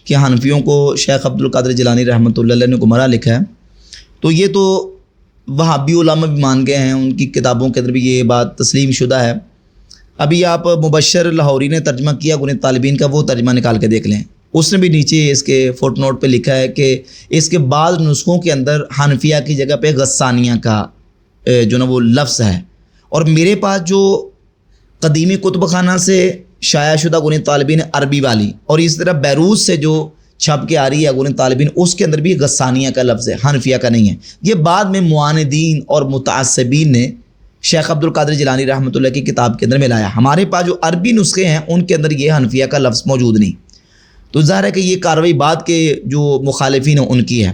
کہ حنفیوں کو شیخ عبد القادر جیلانی رحمۃ اللہ علیہ نے گمراہ لکھا ہے، تو یہ تو وہابی علماء بھی مان گئے ہیں، ان کی کتابوں کے اندر بھی یہ بات تسلیم شدہ ہے۔ ابھی آپ مبشر لاہوری نے ترجمہ کیا غنیت طالبین کا، وہ ترجمہ نکال کے دیکھ لیں، اس نے بھی نیچے اس کے فوٹ نوٹ پہ لکھا ہے کہ اس کے بعض نسخوں کے اندر حنفیہ کی جگہ پہ غسانیہ کا جو نا وہ لفظ ہے، اور میرے پاس جو قدیمی کتب خانہ سے شائع شدہ غنیت طالبین عربی والی اور اس طرح بیروت سے جو چھپ کے آ رہی ہے غنیت طالبین، اس کے اندر بھی غسانیہ کا لفظ ہے، حنفیہ کا نہیں ہے۔ یہ بعد میں معاندین اور متعصبین نے شیخ عبد القادر جیلانی رحمۃ اللہ کی کتاب کے اندر ملایا۔ ہمارے پاس جو عربی نسخے ہیں ان کے اندر یہ حنفیہ کا لفظ موجود نہیں، تو ظاہر ہے کہ یہ کارروائی بعد کے جو مخالفین ہیں ان کی ہے۔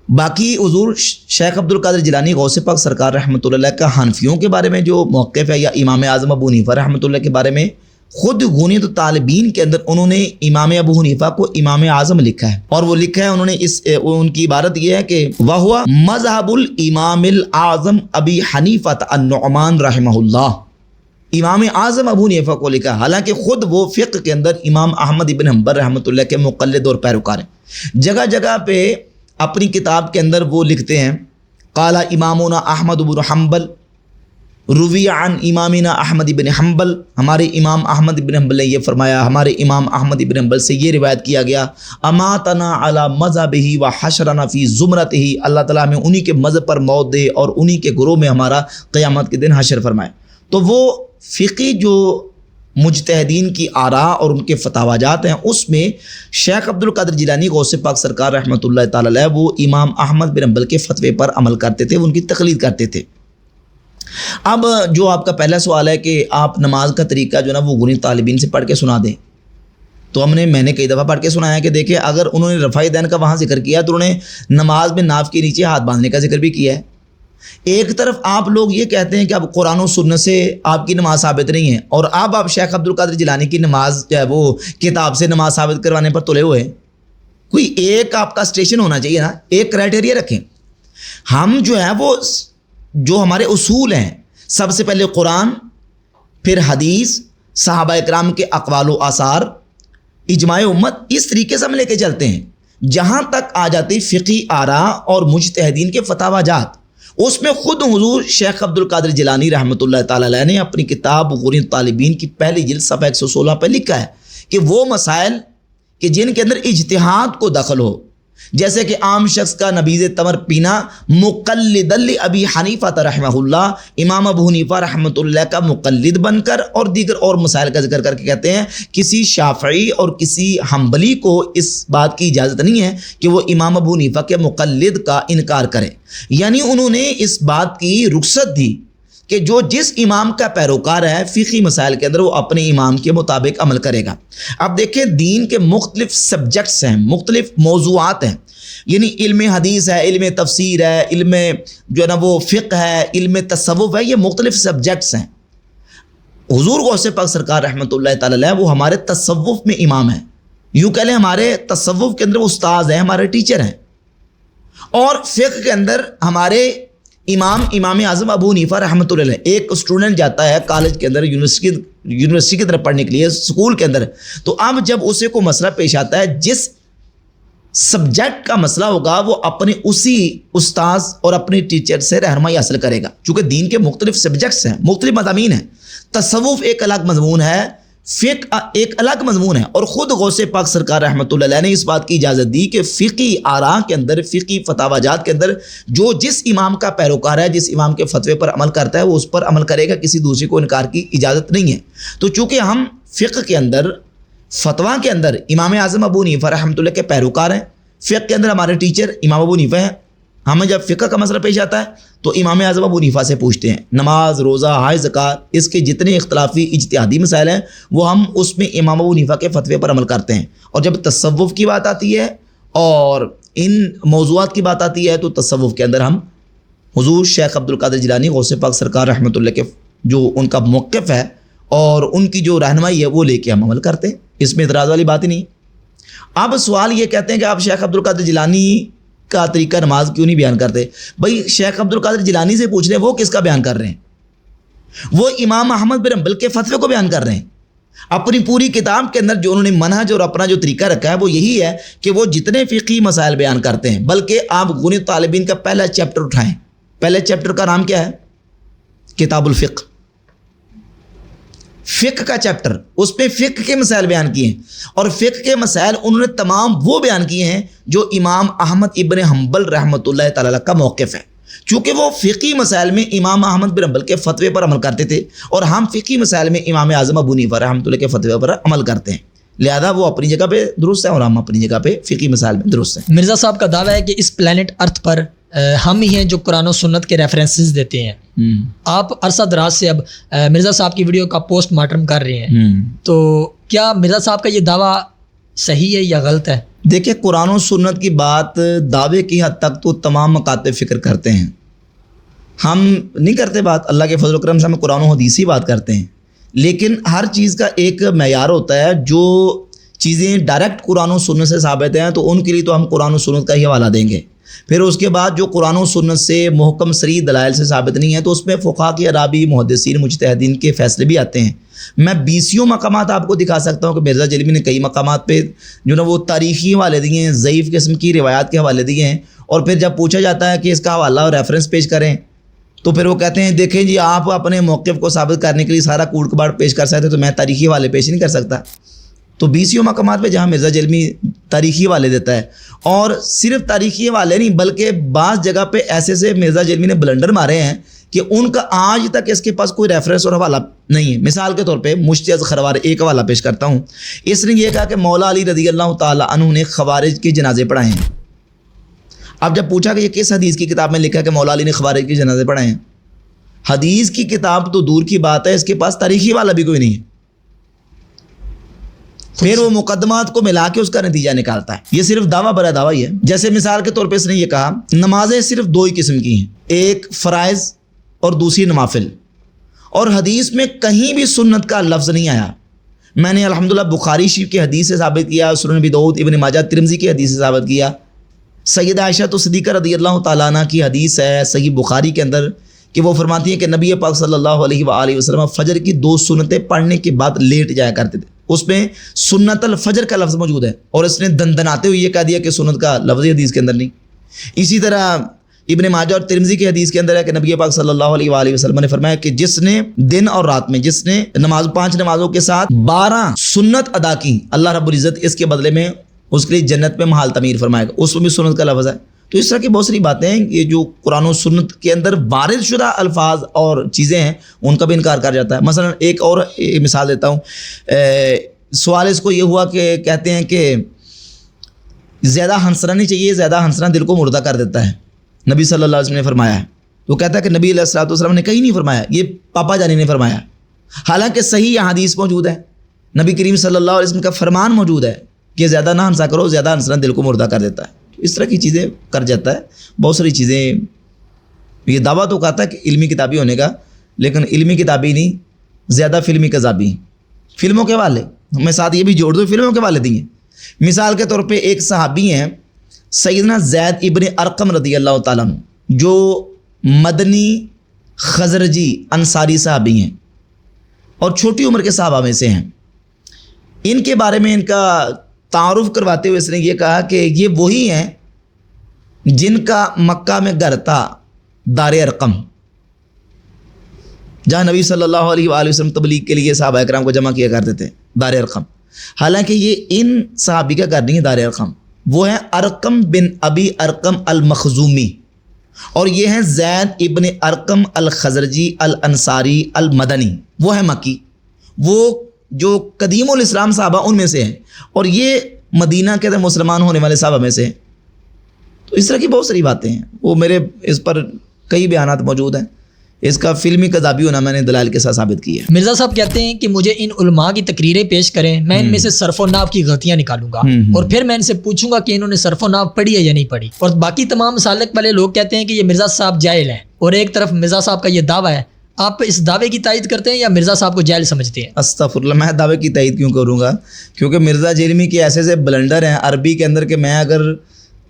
باقی حضور شیخ عبد القادر جیلانی غوث پاک سرکار رحمۃ اللہ کا حنفیوں کے بارے میں جو موقف ہے، یا امام اعظم ابو حنیفہ رحمۃ اللہ کے بارے میں، خود غنیت طالبین کے اندر انہوں نے امام ابو حنیفہ کو امام اعظم لکھا ہے، اور وہ لکھا ہے انہوں نے ان کی عبارت یہ ہے کہ وَهُوَ مذہب الامام الاعظم ابی حنیفہ النعمان رحمہ اللہ۔ امام اعظم ابو حنیفہ کو لکھا، حالانکہ خود وہ فقہ کے اندر امام احمد ابن حنبل رحمۃ اللہ کے مقلد اور پیروکار ہیں۔ جگہ جگہ پہ اپنی کتاب کے اندر وہ لکھتے ہیں قال امامنا احمد بن حنبل روی عن امامنا احمد بن حنبل، ہمارے امام احمد بن حنبل نے یہ فرمایا، ہمارے امام احمد بن حنبل سے یہ روایت کیا گیا، اماتنا علی مذہبہ وحشرنا فی زمرتہ، اللہ تعالیٰ ہمیں انہی کے مذہب پر موت دے اور انہی کے گروہ میں ہمارا قیامت کے دن حشر فرمائے۔ تو وہ فقی جو مجتہدین کی آراء اور ان کے فتاوی جات ہیں، اس میں شیخ عبد القادر جیلانی غوث پاک سرکار رحمۃ اللہ تعالی علیہ وہ امام احمد بن حنبل کے فتوے پر عمل کرتے تھے، ان کی تقلید کرتے تھے۔ اب جو آپ کا پہلا سوال ہے کہ آپ نماز کا طریقہ جو نا وہ غنیت طالبین سے پڑھ کے سنا دیں، تو میں نے کئی دفعہ پڑھ کے سنایا کہ دیکھیں اگر انہوں نے رفع دین کا وہاں ذکر کیا تو انہوں نے نماز میں ناف کے نیچے ہاتھ باندھنے کا ذکر بھی کیا ہے۔ ایک طرف آپ لوگ یہ کہتے ہیں کہ اب قرآن و سنت سے آپ کی نماز ثابت نہیں ہے، اور اب آپ شیخ عبد القادر جیلانی کی نماز جو ہے وہ کتاب سے نماز ثابت کروانے پر تلے ہوئے ہیں۔ کوئی ایک آپ کا اسٹیشن ہونا چاہیے نا، ایک کرائٹیریا رکھیں۔ ہم جو ہے وہ جو ہمارے اصول ہیں، سب سے پہلے قرآن، پھر حدیث، صحابہ اکرام کے اقوال و آثار، اجماع امت، اس طریقے سے ہم لے کے چلتے ہیں۔ جہاں تک آ جاتی فقہی آراء اور مجتہدین کے فتاوی جات، اس میں خود حضور شیخ عبد القادر جیلانی رحمۃ اللہ تعالی علیہ نے اپنی کتاب غنیت طالبین کی پہلی جلد صفحہ 116 پہ لکھا ہے کہ وہ مسائل کہ جن کے اندر اجتہاد کو دخل ہو، جیسے کہ عام شخص کا نبیذ تمر پینا مقلد ابی حنیفہ رحمہ اللہ، امام ابو حنیفہ رحمۃ اللہ کا مقلد بن کر، اور دیگر اور مسائل کا ذکر کر کے کہتے ہیں کسی شافعی اور کسی حنبلی کو اس بات کی اجازت نہیں ہے کہ وہ امام ابو حنیفہ کے مقلد کا انکار کرے، یعنی انہوں نے اس بات کی رخصت دی کہ جو جس امام کا پیروکار ہے فقہی مسائل کے اندر وہ اپنے امام کے مطابق عمل کرے گا۔ اب دیکھیں دین کے مختلف سبجیکٹس ہیں، مختلف موضوعات ہیں، یعنی علم حدیث ہے، علم تفسیر ہے، علم جو ہے نا وہ فقہ ہے، علم تصوف ہے، یہ مختلف سبجیکٹس ہیں۔ حضور غوث پاک سرکار رحمۃ اللہ تعالی علیہ وہ ہمارے تصوف میں امام ہیں، یوں کہہ لیں ہمارے تصوف کے اندر وہ استاذ ہیں، ہمارے ٹیچر ہیں، اور فقہ کے اندر ہمارے امام اعظم ابو حنیفہ رحمۃ اللہ علیہ۔ ایک اسٹوڈنٹ جاتا ہے کالج کے اندر، یونیورسٹی کی طرف پڑھنے کے لیے، اسکول کے اندر، تو اب جب اسے کوئی مسئلہ پیش آتا ہے، جس سبجیکٹ کا مسئلہ ہوگا وہ اپنے اسی استاذ اور اپنے ٹیچر سے رہنمائی حاصل کرے گا، چونکہ دین کے مختلف سبجیکٹس ہیں، مختلف مضامین ہیں۔ تصوف ایک الگ مضمون ہے، فقہ ایک الگ مضمون ہے، اور خود غوث پاک سرکار رحمۃ اللہ علیہ نے اس بات کی اجازت دی کہ فقہی آراء کے اندر، فقہی فتاوی جات کے اندر جو جس امام کا پیروکار ہے، جس امام کے فتوے پر عمل کرتا ہے وہ اس پر عمل کرے گا، کسی دوسرے کو انکار کی اجازت نہیں ہے۔ تو چونکہ ہم فقہ کے اندر، فتویٰ کے اندر امام اعظم ابو حنیفہ رحمۃ اللہ کے پیروکار ہیں، فقہ کے اندر ہمارے ٹیچر امام ابو حنیفہ ہیں، ہمیں جب فقہ کا مسئلہ پیش آتا ہے تو امام اعظم ابو حنیفہ سے پوچھتے ہیں. نماز، روزہ، حج، زکوٰۃ، اس کے جتنے اختلافی اجتہادی مسائل ہیں وہ ہم اس میں امام ابو حنیفہ کے فتوے پر عمل کرتے ہیں. اور جب تصوف کی بات آتی ہے اور ان موضوعات کی بات آتی ہے تو تصوف کے اندر ہم حضور شیخ عبد القادر جیلانی غوث پاک سرکار رحمۃ اللہ کے جو ان کا موقف ہے اور ان کی جو رہنمائی ہے وہ لے کے ہم عمل کرتے ہیں. اس میں اعتراض والی بات ہی نہیں. اب سوال یہ کہتے ہیں کہ آپ شیخ عبد القادر جیلانی کا طریقہ نماز کیوں نہیں بیان کرتے؟ بھائی شیخ عبد القادر جیلانی سے پوچھ لیں وہ کس کا بیان کر رہے ہیں؟ وہ امام احمد بن حنبل کے فتوے کو بیان کر رہے ہیں. اپنی پوری کتاب کے اندر جو انہوں نے منہج اور اپنا جو طریقہ رکھا ہے وہ یہی ہے کہ وہ جتنے فقہی مسائل بیان کرتے ہیں، بلکہ آپ غنی طالبین کا پہلا چیپٹر اٹھائیں. پہلے چیپٹر کا نام کیا ہے؟ کتاب الفقہ. فقہ کا چیپٹر، اس پہ فقہ کے مسائل بیان کیے ہیں اور فقہ کے مسائل انہوں نے تمام وہ بیان کیے ہیں جو امام احمد ابن حنبل رحمۃ اللہ تعالی کا موقف ہے. چونکہ وہ فقہی مسائل میں امام احمد بن حنبل کے فتوے پر عمل کرتے تھے اور ہم فقہی مسائل میں امام اعظم ابو حنیفہ رحمۃ اللہ کے فتوے پر عمل کرتے ہیں، لہذا وہ اپنی جگہ پہ درست ہے اور ہم اپنی جگہ پہ فقہی مسائل میں درست ہیں. مرزا صاحب کا دعویٰ ہے کہ اس پلانٹ ارتھ پر ہم ہی ہیں جو قرآن و سنت کے ریفرنسز دیتے ہیں. آپ عرصہ دراز سے اب مرزا صاحب کی ویڈیو کا پوسٹ مارٹم کر رہے ہیں، تو کیا مرزا صاحب کا یہ دعویٰ صحیح ہے یا غلط ہے؟ دیکھیں، قرآن و سنت کی بات دعوے کی حد تک تو تمام مکاتب فکر کرتے ہیں. ہم نہیں کرتے بات، اللہ کے فضل و کرم سے ہم قرآن و حدیث ہی بات کرتے ہیں، لیکن ہر چیز کا ایک معیار ہوتا ہے. جو چیزیں ڈائریکٹ قرآن و سنت سے ثابت ہیں تو ان کے لیے تو ہم قرآن و سنت کا ہی حوالہ دیں گے. پھر اس کے بعد جو قرآن و سنت سے محکم صریح دلائل سے ثابت نہیں ہے تو اس میں فقہاء کی عرابی، محدثین، مجتہدین کے فیصلے بھی آتے ہیں. میں 20 مقامات آپ کو دکھا سکتا ہوں کہ مرزا جیلمی نے کئی مقامات پہ جو نا وہ تاریخی حوالے دیے ہیں، ضعیف قسم کی روایات کے حوالے دیے ہیں، اور پھر جب پوچھا جاتا ہے کہ اس کا حوالہ اور ریفرنس پیش کریں تو پھر وہ کہتے ہیں دیکھیں جی آپ اپنے موقف کو ثابت کرنے کے لیے سارا کوڑ کباڑ پیش کر سکتے تو میں تاریخی حوالے پیش نہیں کر سکتا. تو 20 مقامات پہ جہاں مرزا جیلمی تاریخی حوالے دیتا ہے، اور صرف تاریخی حوالے نہیں بلکہ بعض جگہ پہ ایسے سے مرزا جیلمی نے بلنڈر مارے ہیں کہ ان کا آج تک اس کے پاس کوئی ریفرنس اور حوالہ نہیں ہے. مثال کے طور پہ مشتی از خروار ایک حوالہ پیش کرتا ہوں. اس نے یہ کہا کہ مولا علی رضی اللہ تعالیٰ عنہ نے خوارج کے جنازے پڑھائے ہیں. اب جب پوچھا کہ یہ کس حدیث کی کتاب میں لکھا ہے کہ مولا علی نے خوارج کے جنازے پڑھائے ہیں، حدیث کی کتاب تو دور کی بات ہے، اس کے پاس تاریخی والا بھی کوئی نہیں ہے. پھر وہ مقدمات کو ملا کے اس کا نتیجہ نکالتا ہے. یہ صرف دعویٰ برا دعویٰ ہی ہے. جیسے مثال کے طور پہ اس نے یہ کہا نمازیں صرف 2 ہی قسم کی ہیں، ایک فرائض اور دوسری نوافل، اور حدیث میں کہیں بھی سنت کا لفظ نہیں آیا. میں نے الحمدللہ بخاری شریف کی حدیث سے ثابت کیا، سنن ابی داؤد، ابن ماجہ، ترمذی کی حدیث سے ثابت کیا. سیدہ عائشہ صدیقہ رضی اللہ تعالیٰ عنہ کی حدیث ہے صحیح بخاری کے اندر کہ وہ فرماتی ہیں کہ نبی پاک صلی اللہ علیہ وآلہ وسلم فجر کی 2 سنتیں پڑھنے کے بعد لیٹ جایا کرتے تھے. اس میں سنت الفجر کا لفظ موجود ہے اور اس نے دندناتے ہوئے یہ کہہ دیا کہ سنت کا لفظ حدیث کے اندر نہیں. اسی طرح ابن ماجہ اور ترمذی کی حدیث کے اندر ہے کہ نبی پاک صلی اللہ علیہ وآلہ وسلم نے فرمایا کہ جس نے دن اور رات میں جس نے 5 نمازوں کے ساتھ 12 سنت ادا کی، اللہ رب العزت اس کے بدلے میں اس کے لیے جنت میں محال تعمیر فرمائے گا. اس میں بھی سنت کا لفظ ہے. تو اس طرح کی بہت ساری باتیں ہیں، یہ جو قرآن و سنت کے اندر وارد شدہ الفاظ اور چیزیں ہیں ان کا بھی انکار کر جاتا ہے. مثلا ایک اور مثال دیتا ہوں. سوال اس کو یہ ہوا کہ کہتے ہیں کہ زیادہ ہنسنا نہیں چاہیے، زیادہ ہنسنا دل کو مردہ کر دیتا ہے، نبی صلی اللہ علیہ وسلم نے فرمایا ہے. تو کہتا ہے کہ نبی علیہ الصلوۃ والسلام نے کہیں نہیں فرمایا، یہ پاپا جانی نے فرمایا. حالانکہ صحیح یہ حدیث موجود ہے، نبی کریم صلی اللہ علیہ وسلم کا فرمان موجود ہے کہ زیادہ نہ ہنسا کرو، زیادہ ہنسنا دل کو مردہ کر دیتا ہے. اس طرح کی چیزیں کر جاتا ہے. بہت ساری چیزیں. یہ دعویٰ تو کہتا ہے کہ علمی کتابی ہونے کا، لیکن علمی کتابی نہیں، زیادہ فلمی کذابی. فلموں کے والے میں ساتھ یہ بھی جوڑ دوں، فلموں کے والے دیے. مثال کے طور پہ ایک صحابی ہیں سیدنا زید ابن ارقم رضی اللہ تعالیٰ عنہ، جو مدنی خزرجی انصاری صحابی ہیں اور چھوٹی عمر کے صحابہ میں سے ہیں. ان کے بارے میں ان کا تعارف کرواتے ہوئے اس نے یہ کہا کہ یہ وہی ہیں جن کا مکہ میں گھر تھا دار ارقم، جہاں نبی صلی اللہ علیہ وآلہ وسلم تبلیغ کے لیے صحابہ اکرام کو جمع کیا کرتے تھے، دار ارقم. حالانکہ یہ ان صحابی کا گھر نہیں ہے دار ارقم، وہ ہیں ارقم بن ابی ارقم المخزومی، اور یہ ہیں زید ابن ارقم الخزرجی الانصاری المدنی. وہ ہیں مکی، وہ جو قدیم الاسلام صحابہ ان میں سے ہیں، اور یہ مدینہ کے اندر مسلمان ہونے والے صحابہ میں سے ہیں. تو اس طرح کی بہت ساری باتیں ہیں، وہ میرے اس پر کئی بیانات موجود ہیں، اس کا فلمی قذابی ہونا میں نے دلائل کے ساتھ ثابت کی ہے۔ مرزا صاحب کہتے ہیں کہ مجھے ان علماء کی تقریریں پیش کریں، میں ان میں سے صرف و نحو کی غلطیاں نکالوں گا اور پھر میں ان سے پوچھوں گا کہ انہوں نے صرف و نحو پڑھی ہے یا نہیں پڑھی۔ اور باقی تمام مسالک والے لوگ کہتے ہیں کہ یہ مرزا صاحب جاہل ہیں، اور ایک طرف مرزا صاحب کا یہ دعویٰ ہے، آپ اس دعوے کی تائید کرتے ہیں یا مرزا صاحب کو جاہل سمجھتے ہیں؟ استغفر اللہ، میں دعوے کی تائید کیوں کروں گا؟ کیونکہ مرزا جیلمی کے ایسے بلنڈر ہیں عربی کے اندر کہ میں اگر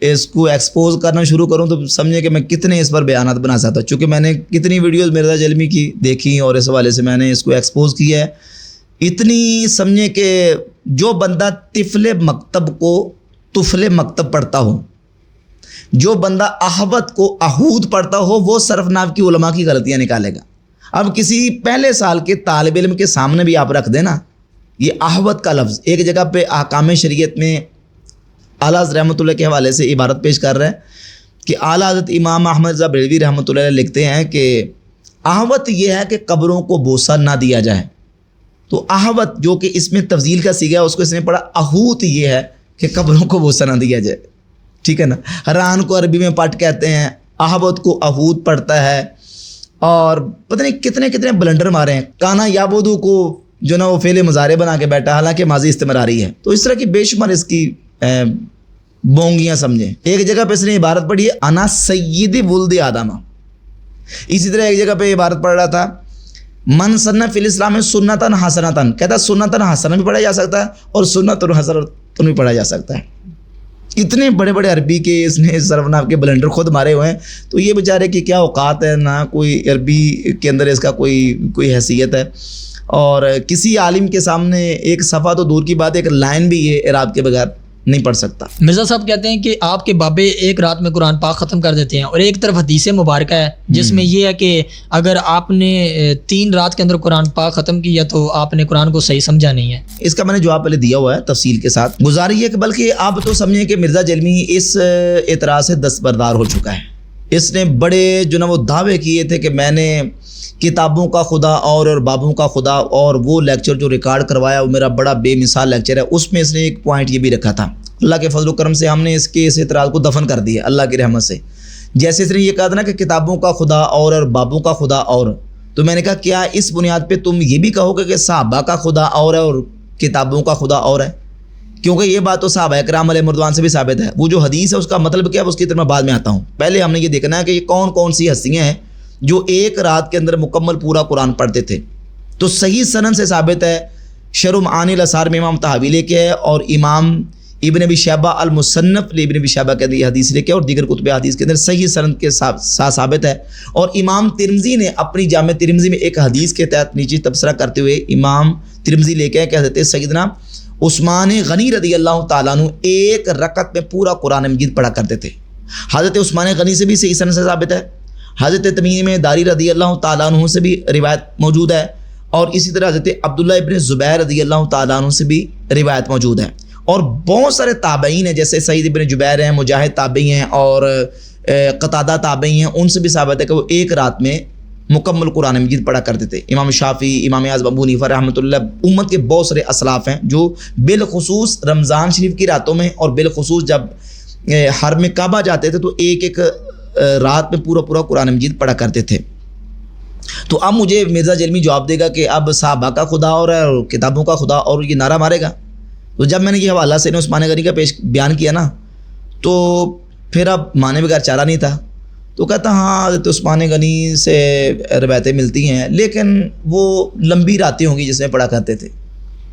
اس کو ایکسپوز کرنا شروع کروں تو سمجھے کہ میں کتنے اس پر بیانات بنا سکتا ہوں، چونکہ میں نے کتنی ویڈیوز مرزا جیلمی کی دیکھی اور اس حوالے سے میں نے اس کو ایکسپوز کیا ہے، اتنی سمجھے کہ جو بندہ طفل مکتب کو طفل مکتب پڑھتا ہو، جو بندہ احوت کو احود پڑھتا ہو، وہ صرف نحو کی علماء کی غلطیاں نکالے گا۔ اب کسی پہلے سال کے طالب علم کے سامنے بھی آپ رکھ دینا یہ احوت کا لفظ، ایک جگہ پہ احکام شریعت میں اعلیٰ حضرت رحمۃ اللہ کے حوالے سے عبارت پیش کر رہا ہے کہ اعلیٰ حضرت امام احمد رضا بریلوی رحمۃ اللہ علیہ لکھتے ہیں کہ احوت یہ ہے کہ قبروں کو بوسہ نہ دیا جائے، تو احوت جو کہ اس میں تفضیل کا سیغہ ہے اس کو اس نے پڑھا احوت یہ ہے کہ قبروں کو بوسہ نہ دیا جائے، ٹھیک ہے نا۔ ران کو عربی میں پٹ کہتے ہیں، احوت کو احوت پڑھتا ہے، اور پتہ نہیں کتنے کتنے بلنڈر مارے ہیں۔ کانا یابودو کو جو نا وہ فعل مضارع بنا کے بیٹھا، حالانکہ ماضی استمراری ہے۔ تو اس طرح کی بے شمار اس کی بونگیاں سمجھیں۔ ایک جگہ پہ اس نے عبارت پڑھی ہے انا سید ولد آدم، اسی طرح ایک جگہ پہ عبارت پڑھ رہا تھا من سن فی الاسلام سنتن حسنتن، کہتا سنتن حسنہ بھی پڑھا جا سکتا ہے اور سنتن حسنتن بھی پڑھا جا سکتا ہے۔ اتنے بڑے بڑے عربی کے اس نے صرف نحو کے بلنڈر خود مارے ہوئے ہیں، تو یہ بیچارے کی کیا اوقات ہے، نہ کوئی عربی کے اندر اس کا کوئی حیثیت ہے، اور کسی عالم کے سامنے ایک صفحہ تو دور کی بات ہے، ایک لائن بھی یہ اعراب کے بغیر نہیں پڑھ سکتا۔ مرزا صاحب کہتے ہیں کہ آپ کے بابے ایک رات میں قرآن پاک ختم کر دیتے ہیں، اور ایک طرف حدیث مبارکہ ہے جس میں یہ ہے کہ اگر آپ نے 3 رات کے اندر قرآن پاک ختم کیا تو آپ نے قرآن کو صحیح سمجھا نہیں ہے۔ اس کا میں نے جواب پہلے دیا ہوا ہے تفصیل کے ساتھ، گزارش ہے کہ بلکہ آپ تو سمجھیں کہ مرزا جیلمی اس اعتراض سے دستبردار ہو چکا ہے۔ اس نے بڑے جو نا وہ دعوے کیے تھے کہ میں نے کتابوں کا خدا اور بابوں کا خدا، اور وہ لیکچر جو ریکارڈ کروایا وہ میرا بڑا بے مثال لیکچر ہے، اس میں اس نے ایک پوائنٹ یہ بھی رکھا تھا، اللہ کے فضل و کرم سے ہم نے اس اعتراض کو دفن کر دیا اللہ کی رحمت سے۔ جیسے اس نے یہ کہا تھا نا کہ کتابوں کا خدا اور بابوں کا خدا اور، تو میں نے کہا کیا اس بنیاد پہ تم یہ بھی کہو گے کہ صحابہ کا خدا اور ہے اور کتابوں کا خدا اور ہے؟ کیونکہ یہ بات تو صحابہ کرام علیہ رضوان سے بھی ثابت ہے۔ وہ جو حدیث ہے اس کا مطلب کیا ہے اس کی طرف میں بعد میں آتا ہوں، پہلے ہم نے یہ دیکھنا ہے کہ یہ کون کون سی ہستیاں ہیں جو ایک رات کے اندر مکمل پورا قرآن پڑھتے تھے۔ تو صحیح سند سے ثابت ہے، شرح معانی الاسرار میں امام طحاوی لے کے ہے، اور امام ابن ابی شیبہ المصنف ابن ابی شیبہ کے اندر یہ حدیث لے کے، اور دیگر کتب حدیث کے اندر صحیح سند کے ساتھ ثابت ہے۔ اور امام ترمذی نے اپنی جامع ترمذی میں ایک حدیث کے تحت نیچے تبصرہ کرتے ہوئے امام ترمذی لے کے کہ حضرت سیدنا عثمان غنی رضی اللہ تعالیٰ عنہ ایک رکعت میں پورا قرآن مجید پڑھا کرتے تھے۔ حضرت عثمان غنی سے بھی صحیح سند سے ثابت ہے، حضرت تمیم داری رضی اللہ تعالیٰ عنہ سے بھی روایت موجود ہے، اور اسی طرح حضرت عبداللہ ابن زبیر رضی اللہ تعالیٰ عنہ سے بھی روایت موجود ہے۔ اور بہت سارے تابعین ہیں، جیسے سعید ابن جبیر ہیں، مجاہد تابعی ہیں، اور قتادہ تابعی ہیں، ان سے بھی ثابت ہے کہ وہ ایک رات میں مکمل قرآن مجید پڑھا کرتے تھے۔ امام شافعی، امام اعظم ابو حنیفہ رحمۃ اللہ، امت کے بہت سارے اسلاف ہیں جو بالخصوص رمضان شریف کی راتوں میں، اور بالخصوص جب حرم کعبہ جاتے تھے تو ایک ایک رات میں پورا قرآن مجید پڑھا کرتے تھے۔ تو اب مجھے مرزا جیلمی جواب دے گا کہ اب صحابہ کا خدا اور ہے اور کتابوں کا خدا اور، یہ نعرہ مارے گا۔ تو جب میں نے یہ حوالہ سے عثمان غنی کا بیان کیا نا، تو پھر اب مانے بغیر چارہ نہیں تھا، تو کہتا ہاں حضرت عثمان غنی سے روایتیں ملتی ہیں، لیکن وہ لمبی راتیں ہوں گی جس میں پڑھا کرتے تھے۔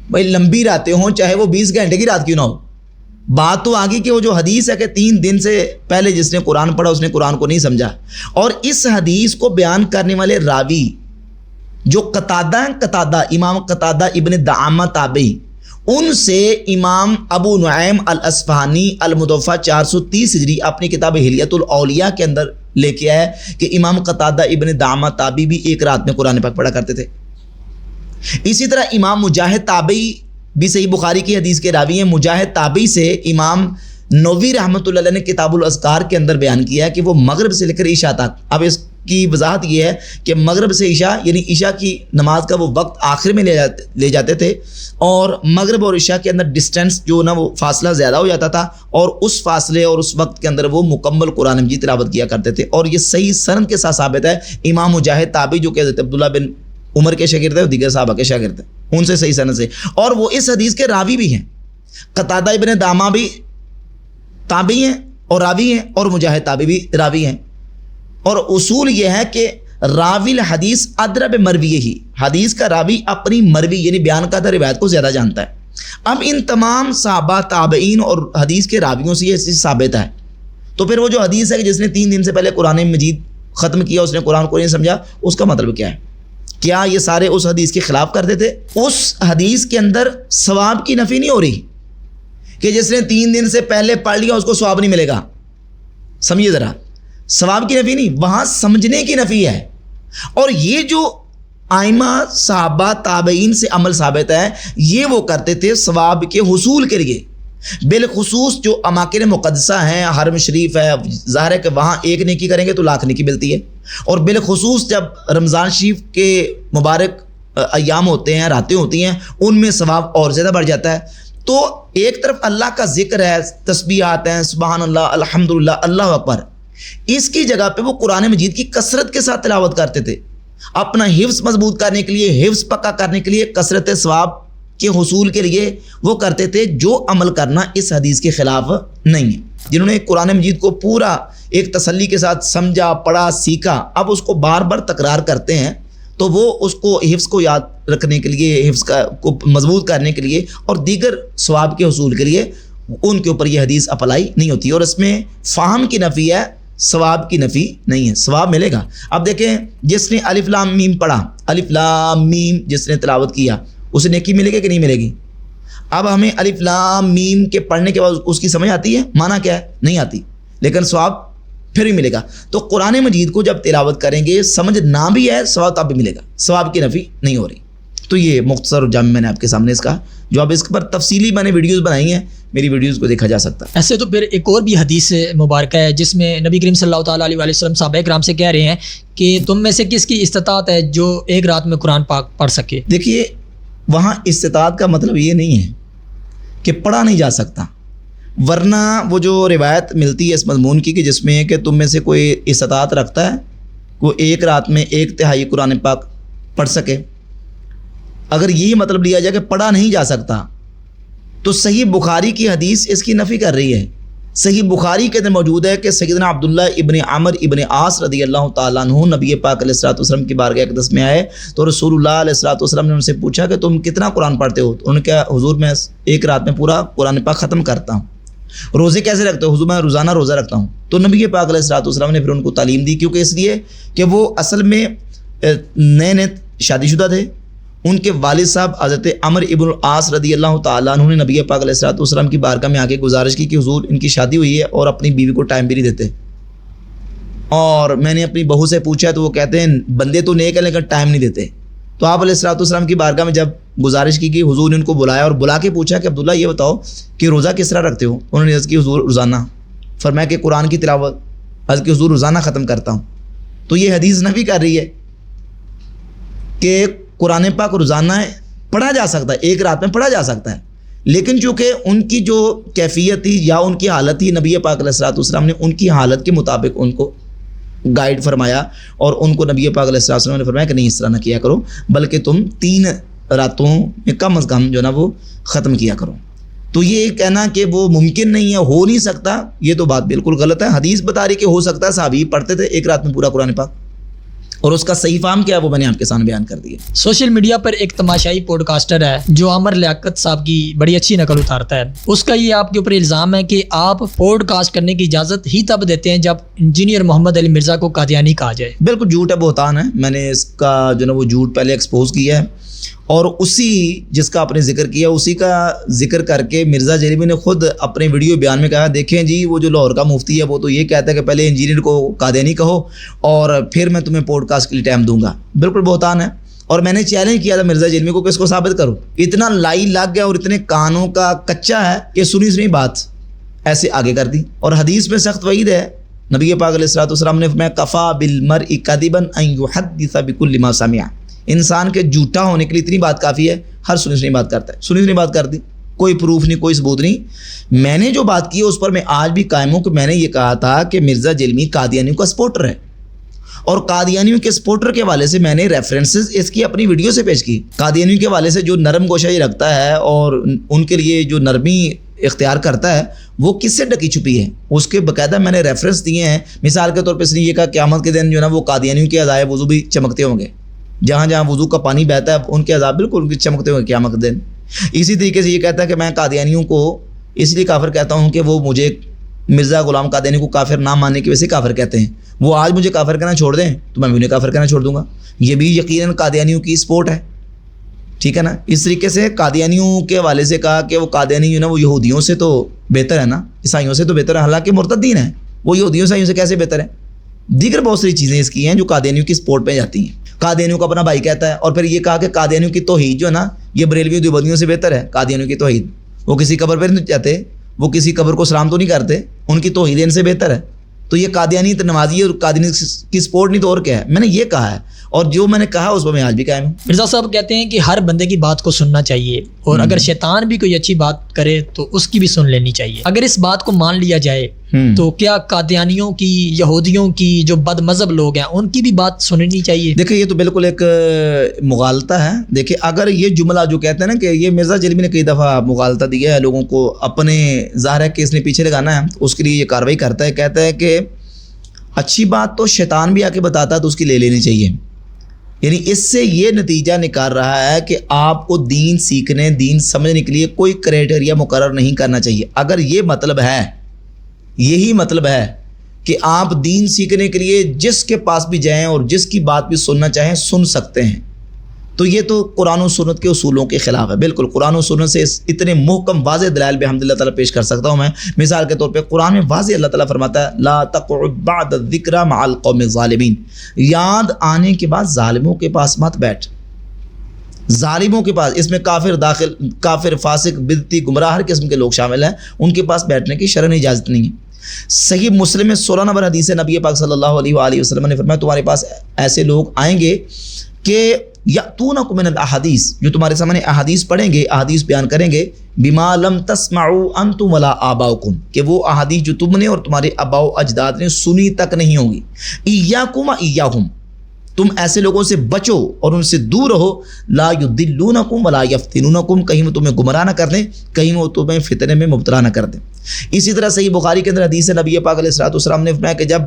بھائی لمبی راتیں ہوں چاہے وہ 20 گھنٹے کی رات کیوں نہ ہو، بات تو آگی کہ وہ جو حدیث ہے کہ 3 دن سے پہلے جس نے قرآن پڑھا اس نے قرآن کو نہیں سمجھا، اور اس حدیث کو بیان کرنے والے راوی جو قتادہ ہیں، قتادہ امام قتادہ ابن دعامہ تابعی، ان سے امام ابو نعیم الاصفہانی المتوفی 430 ہجری اپنی کتاب حلیۃ الاولیاء کے اندر لے کے آیا کہ امام قتادہ ابن دعامہ تابعی بھی ایک رات میں قرآن پاک پڑھا کرتے تھے۔ اسی طرح امام مجاہد تابعی بھی صحیح بخاری کی حدیث کے راوی ہیں، مجاہد تابعی سے امام نووی رحمۃ اللہ علیہ نے کتاب الاذکار کے اندر بیان کیا ہے کہ وہ مغرب سے لے کر عشاء تک، اب اس کی وضاحت یہ ہے کہ مغرب سے عشاء یعنی عشاء کی نماز کا وہ وقت آخر میں لے جاتے تھے، اور مغرب اور عشاء کے اندر ڈسٹینس جو نا وہ فاصلہ زیادہ ہو جاتا تھا، اور اس فاصلے اور اس وقت کے اندر وہ مکمل قرآن مجید تلاوت کیا کرتے تھے. اور یہ صحیح سند کے ساتھ ثابت ہے. امام مجاہد تابعی جو کہ حضرت عبداللہ بن عمر کے شاگرد ہیں اور دیگر صحابہ کے شاگرد ہیں، ان سے صحیح سند سے، اور وہ اس حدیث کے راوی بھی ہیں. قتادہ ابن دامہ بھی تابعی ہیں اور راوی ہیں، اور مجاہد تابعی بھی راوی ہیں. اور اصول یہ ہے کہ راوی الحدیث ادرا بمرویہ ہی، حدیث کا راوی اپنی مروی یعنی بیان کرتا روایت کو زیادہ جانتا ہے. اب ان تمام صحابہ تابعین اور حدیث کے راویوں سے یہ چیز ثابت ہے. تو پھر وہ جو حدیث ہے کہ جس نے 3 دن سے پہلے قرآن مجید ختم کیا، اس نے قرآن کو نہیں سمجھا، اس کا مطلب کیا ہے؟ کیا یہ سارے اس حدیث کے خلاف کرتے تھے؟ اس حدیث کے اندر ثواب کی نفی نہیں ہو رہی کہ جس نے 3 دن سے پہلے پڑھ لیا اس کو ثواب نہیں ملے گا. سمجھیے ذرا، ثواب کی نفی نہیں، وہاں سمجھنے کی نفی ہے. اور یہ جو آئمہ صحابہ تابعین سے عمل ثابت ہے، یہ وہ کرتے تھے ثواب کے حصول کے لیے. بالخصوص جو اماکن مقدسہ ہیں، حرم شریف ہے، ظاہر ہے کہ وہاں ایک نیکی کریں گے تو لاکھ نیکی ملتی ہے. اور بالخصوص جب رمضان شریف کے مبارک ایام ہوتے ہیں، راتیں ہوتی ہیں، ان میں ثواب اور زیادہ بڑھ جاتا ہے. تو ایک طرف اللہ کا ذکر ہے، تسبیحات ہیں، سبحان اللہ، الحمدللہ، اللہ اکبر، اس کی جگہ پہ وہ قرآن مجید کی کثرت کے ساتھ تلاوت کرتے تھے. اپنا حفظ مضبوط کرنے کے لیے، حفظ پکا کرنے کے لیے، کثرت ثواب کے حصول کے لیے وہ کرتے تھے، جو عمل کرنا اس حدیث کے خلاف نہیں ہے. جنہوں نے قرآن مجید کو پورا ایک تسلی کے ساتھ سمجھا، پڑھا، سیکھا، اب اس کو بار بار تکرار کرتے ہیں، تو وہ اس کو حفظ کو یاد رکھنے کے لیے، حفظ کو مضبوط کرنے کے لیے اور دیگر ثواب کے حصول کے لیے ان کے اوپر یہ حدیث اپلائی نہیں ہوتی. اور اس میں فہم کی نفی ہے، ثواب کی نفی نہیں ہے. ثواب ملے گا. اب دیکھیں، جس نے الف لام میم پڑھا، الف لام میم جس نے تلاوت کیا، اسے نیکی ملے گی کہ نہیں ملے گی؟ اب ہمیں الف لام میم کے پڑھنے کے بعد اس کی سمجھ آتی ہے معنی کیا ہے؟ نہیں آتی، لیکن ثواب پھر بھی ملے گا. تو قرآن مجید کو جب تلاوت کریں گے، سمجھ نہ بھی ہے، ثواب تب بھی ملے گا، ثواب کی نفی نہیں ہو رہی. تو یہ مختصر اور جامع میں نے آپ کے سامنے اس کا جو اب اس پر تفصیلی میں نے ویڈیوز بنائی ہیں، میری ویڈیوز کو دیکھا جا سکتا ہے. ایسے تو پھر ایک اور بھی حدیث مبارکہ ہے جس میں نبی کریم صلی اللہ تعالیٰ علیہ وسلم صحابہ کرام سے کہہ رہے ہیں کہ تم میں سے کس کی استطاعت ہے جو ایک رات میں قرآن پاک پڑھ سکے. دیکھیے، وہاں استطاعت کا مطلب یہ نہیں ہے کہ پڑھا نہیں جا سکتا، ورنہ وہ جو روایت ملتی ہے اس مضمون کی کہ جس میں کہ تم میں سے کوئی استطاعت رکھتا ہے وہ ایک رات میں 1/3 قرآن پاک پڑھ سکے، اگر یہی مطلب لیا جائے کہ پڑھا نہیں جا سکتا، تو صحیح بخاری کی حدیث اس کی نفی کر رہی ہے. صحیح بخاری کے اندر موجود ہے کہ سیدنا عبداللہ ابن عمر ابن عاص رضی اللہ تعالیٰ عنہ نبی پاک علیہ الصلوۃ والسلام کی بارگاہ اقدس میں آئے تو رسول اللہ علیہ الصلوۃ والسلام نے ان سے پوچھا کہ تم کتنا قرآن پڑھتے ہو؟ تو انہوں نے کہا حضور میں ایک رات میں پورا قرآن پاک ختم کرتا ہوں. روزے کیسے رکھتے ہو؟ حضور میں روزانہ روزہ رکھتا ہوں. تو نبی پاک علیہ الصلوۃ والسلام نے پھر ان کو تعلیم دی، کیونکہ اس لیے کہ وہ اصل میں نئے نئے شادی شدہ تھے. ان کے والد صاحب حضرت عمر ابن العاص رضی اللہ تعالیٰ عنہ نے نبی پاک علیہ الصلوۃ والسلام کی بارگاہ میں آ کے گزارش کی کہ حضور ان کی شادی ہوئی ہے اور اپنی بیوی کو ٹائم بھی نہیں دیتے، اور میں نے اپنی بہو سے پوچھا تو وہ کہتے ہیں بندے تو نیک ہیں لیکن ٹائم نہیں دیتے. تو آپ علیہ الصلوۃ والسلام کی بارگاہ میں جب گزارش کی کہ حضور نے ان کو بلایا اور بلا کے پوچھا کہ عبداللہ یہ بتاؤ کہ روزہ کس طرح رکھتے ہو؟ انہوں نے عرض کی حضور روزانہ. فرمایا کہ قرآن کی تلاوت؟ عرض کی حضور روزانہ ختم کرتا ہوں. تو یہ حدیث نفی کر رہی ہے کہ قرآن پاک روزانہ پڑھا جا سکتا ہے، ایک رات میں پڑھا جا سکتا ہے، لیکن چونکہ ان کی جو کیفیت تھی یا ان کی حالت تھی، نبی پاک علیہ الصلوۃ والسلام نے ان کی حالت کے مطابق ان کو گائیڈ فرمایا اور ان کو نبی پاک علیہ الصلوۃ والسلام نے فرمایا کہ نہیں اس طرح نہ کیا کرو، بلکہ تم 3 راتوں میں کم از کم جو نا وہ ختم کیا کرو. تو یہ کہنا کہ وہ ممکن نہیں ہے، ہو نہیں سکتا، یہ تو بات بالکل غلط ہے. حدیث بتا رہی کہ ہو سکتا ہے، صحابی پڑھتے تھے ایک رات میں پورا قرآن پاک، اور اس کا صحیح فہم کیا وہ میں نے آپ کے سامنے بیان کر دیا. سوشل میڈیا پر ایک تماشائی پوڈ کاسٹر ہے جو عمر لیاقت صاحب کی بڑی اچھی نقل اتارتا ہے. اس کا یہ آپ کے اوپر الزام ہے کہ آپ پوڈ کاسٹ کرنے کی اجازت ہی تب دیتے ہیں جب انجینئر محمد علی مرزا کو قادیانی کہا جائے. بالکل جھوٹ ہے، بہتان ہے. میں نے اس کا جو نا وہ جھوٹ پہلے ایکسپوز کیا ہے، اور اسی جس کا آپ نے ذکر کیا اسی کا ذکر کر کے مرزا جیلمی نے خود اپنے ویڈیو بیان میں کہا دیکھیں جی وہ جو لاہور کا مفتی ہے وہ تو یہ کہتا ہے کہ پہلے انجینئر کو قادیانی کہو اور پھر میں تمہیں پوڈ کاسٹ کے لیے ٹائم دوں گا. بالکل بہتان ہے. اور میں نے چیلنج کیا تھا مرزا جیلمی کو کہ اس کو ثابت کرو. اتنا لائی لگ گیا اور اتنے کانوں کا کچا ہے کہ سنی بات ایسے آگے کر دی. اور حدیث میں سخت وعید ہے نبی پاک علیہ الصلوۃ والسلام نے فرمایا کفا بالمرء کذبا ان یحدث بكل ما سمع، انسان کے جھوٹا ہونے کے لیے اتنی بات کافی ہے، ہر سنی سنی بات کرتا ہے، سنی سنی بات کر دی، کوئی پروف نہیں، کوئی ثبوت نہیں۔ میں نے جو بات کی ہے اس پر میں آج بھی قائم ہوں کہ میں نے یہ کہا تھا کہ مرزا جلمی قادیانیوں کا سپورٹر ہے، اور قادیانیوں کے سپورٹر کے حوالے سے میں نے ریفرنسز اس کی اپنی ویڈیو سے پیش کی۔ قادیانیوں کے حوالے سے جو نرم گوشہ رکھتا ہے اور ان کے لیے جو نرمی اختیار کرتا ہے وہ کس سے ڈکی چھپی ہے، اس کے باقاعدہ میں نے ریفرنس دیے ہیں۔ مثال کے طور پہ اس نے یہ کہا قیامت کے دن جو ہے نا وہ قادیانیوں کے اعضائے وضو بھی چمکتے ہوں گے، جہاں جہاں وضو کا پانی بہتا ہے ان کے اعضاء بالکل چمکتے ہوں گے قیامت کے دن۔ اسی طریقے سے یہ کہتا ہے کہ میں قادیانیوں کو اس لیے کافر کہتا ہوں کہ وہ مجھے مرزا غلام قادیانی کو کافر نہ ماننے کی وجہ سے کافر کہتے ہیں، وہ آج مجھے کافر کہنا چھوڑ دیں تو میں بھی انہیں کافر کہنا چھوڑ دوں گا۔ یہ بھی یقیناً قادیانیوں کی سپورٹ ہے، ٹھیک ہے نا۔ اس طریقے سے قادیانیوں کے حوالے سے کہا کہ وہ قادیانی جو نا وہ یہودیوں سے تو بہتر ہے نا، عیسائیوں سے تو بہتر ہے، حالانکہ مرتدین ہیں، وہ یہودیوں عیسائیوں سے کیسے بہتر ہے؟ دیگر بہت ساری چیزیں اس کی ہیں جو قادیانیوں کی سپورٹ پہ جاتی ہیں۔ قادیانیوں کو اپنا بھائی کہتا ہے، اور پھر یہ کہا کہ قادیانیوں کی توحید جو ہے نا یہ بریلویوں دیوبندیوں سے بہتر ہے۔ قادیانیوں کی توحید، وہ کسی قبر پہ نہیں جاتے، وہ کسی قبر کو سلام تو نہیں کرتے، ان کی توحید ان سے بہتر ہے۔ تو یہ قادیانی نمازی اور قادیانی کی سپورٹ نہیں تو اور کیا ہے؟ میں نے یہ کہا ہے، اور جو میں نے کہا اس پر میں آج بھی قائم ہوں۔ مرزا صاحب کہتے ہیں کہ ہر بندے کی بات کو سننا چاہیے، اور اگر شیطان بھی کوئی اچھی بات کرے تو اس کی بھی سن لینی چاہیے۔ اگر اس بات کو مان لیا جائے تو کیا قادیانیوں کی، یہودیوں کی، جو بد مذہب لوگ ہیں ان کی بھی بات سننی چاہیے؟ دیکھیں یہ تو بالکل ایک مغالطہ ہے۔ دیکھیں اگر یہ جملہ جو کہتے ہیں نا کہ یہ مرزا جلمی نے کئی دفعہ مغالطہ دیا ہے لوگوں کو، اپنے ظاہر ہے کہ اس نے پیچھے لگانا ہے، اس کے لیے یہ کارروائی کرتا ہے، کہتا ہے کہ اچھی بات تو شیطان بھی آ کے بتاتا ہے تو اس کی لے لینی چاہیے۔ یعنی اس سے یہ نتیجہ نکال رہا ہے کہ آپ کو دین سیکھنے، دین سمجھنے کے لیے کوئی کرائٹیریا مقرر نہیں کرنا چاہیے۔ اگر یہ مطلب ہے، یہی مطلب ہے کہ آپ دین سیکھنے کے لیے جس کے پاس بھی جائیں اور جس کی بات بھی سننا چاہیں سن سکتے ہیں، تو یہ تو قرآن و سنت کے اصولوں کے خلاف ہے۔ بالکل قرآن و سنت سے اتنے محکم واضح دلائل بحمد اللہ تعالیٰ پیش کر سکتا ہوں میں۔ مثال کے طور پہ قرآن میں واضح اللہ تعالیٰ فرماتا ہے لا تقعد بعد الذکر مع القوم الظالمین، یاد آنے کے بعد ظالموں کے پاس مت بیٹھ۔ ظالموں کے پاس، اس میں کافر، فاسق، بدعتی، گمراہ ہر قسم کے لوگ شامل ہیں، ان کے پاس بیٹھنے کی شرعی اجازت نہیں ہے۔ صحیح مسلم میں 16 نمبر حدیث ہے، نبی پاک صلی اللہ علیہ وآلہ وسلم نے فرمایا تمہارے پاس ایسے لوگ آئیں گے کہ یأتونکم من الاحادیث، جو تمہارے سامنے احادیث پڑھیں گے، احادیث بیان کریں گے، بما لم تسمعوا انتم ولا آباؤکم، کہ وہ احادیث جو تم نے اور تمہارے آباء و اجداد نے سنی تک نہیں ہوں گی۔ ایاکم و ایاہم، تم ایسے لوگوں سے بچو اور ان سے دور رہو، لا یضلونکم ولا یفتنونکم، کہیں وہ تمہیں گمراہ نہ کر دیں، کہیں وہ تمہیں فتنے میں مبتلا نہ کر دیں۔ اسی طرح صحیح بخاری کے اندر حدیث ہے، نبی پاک علیہ الصلوۃ والسلام نے فرمایا کہ جب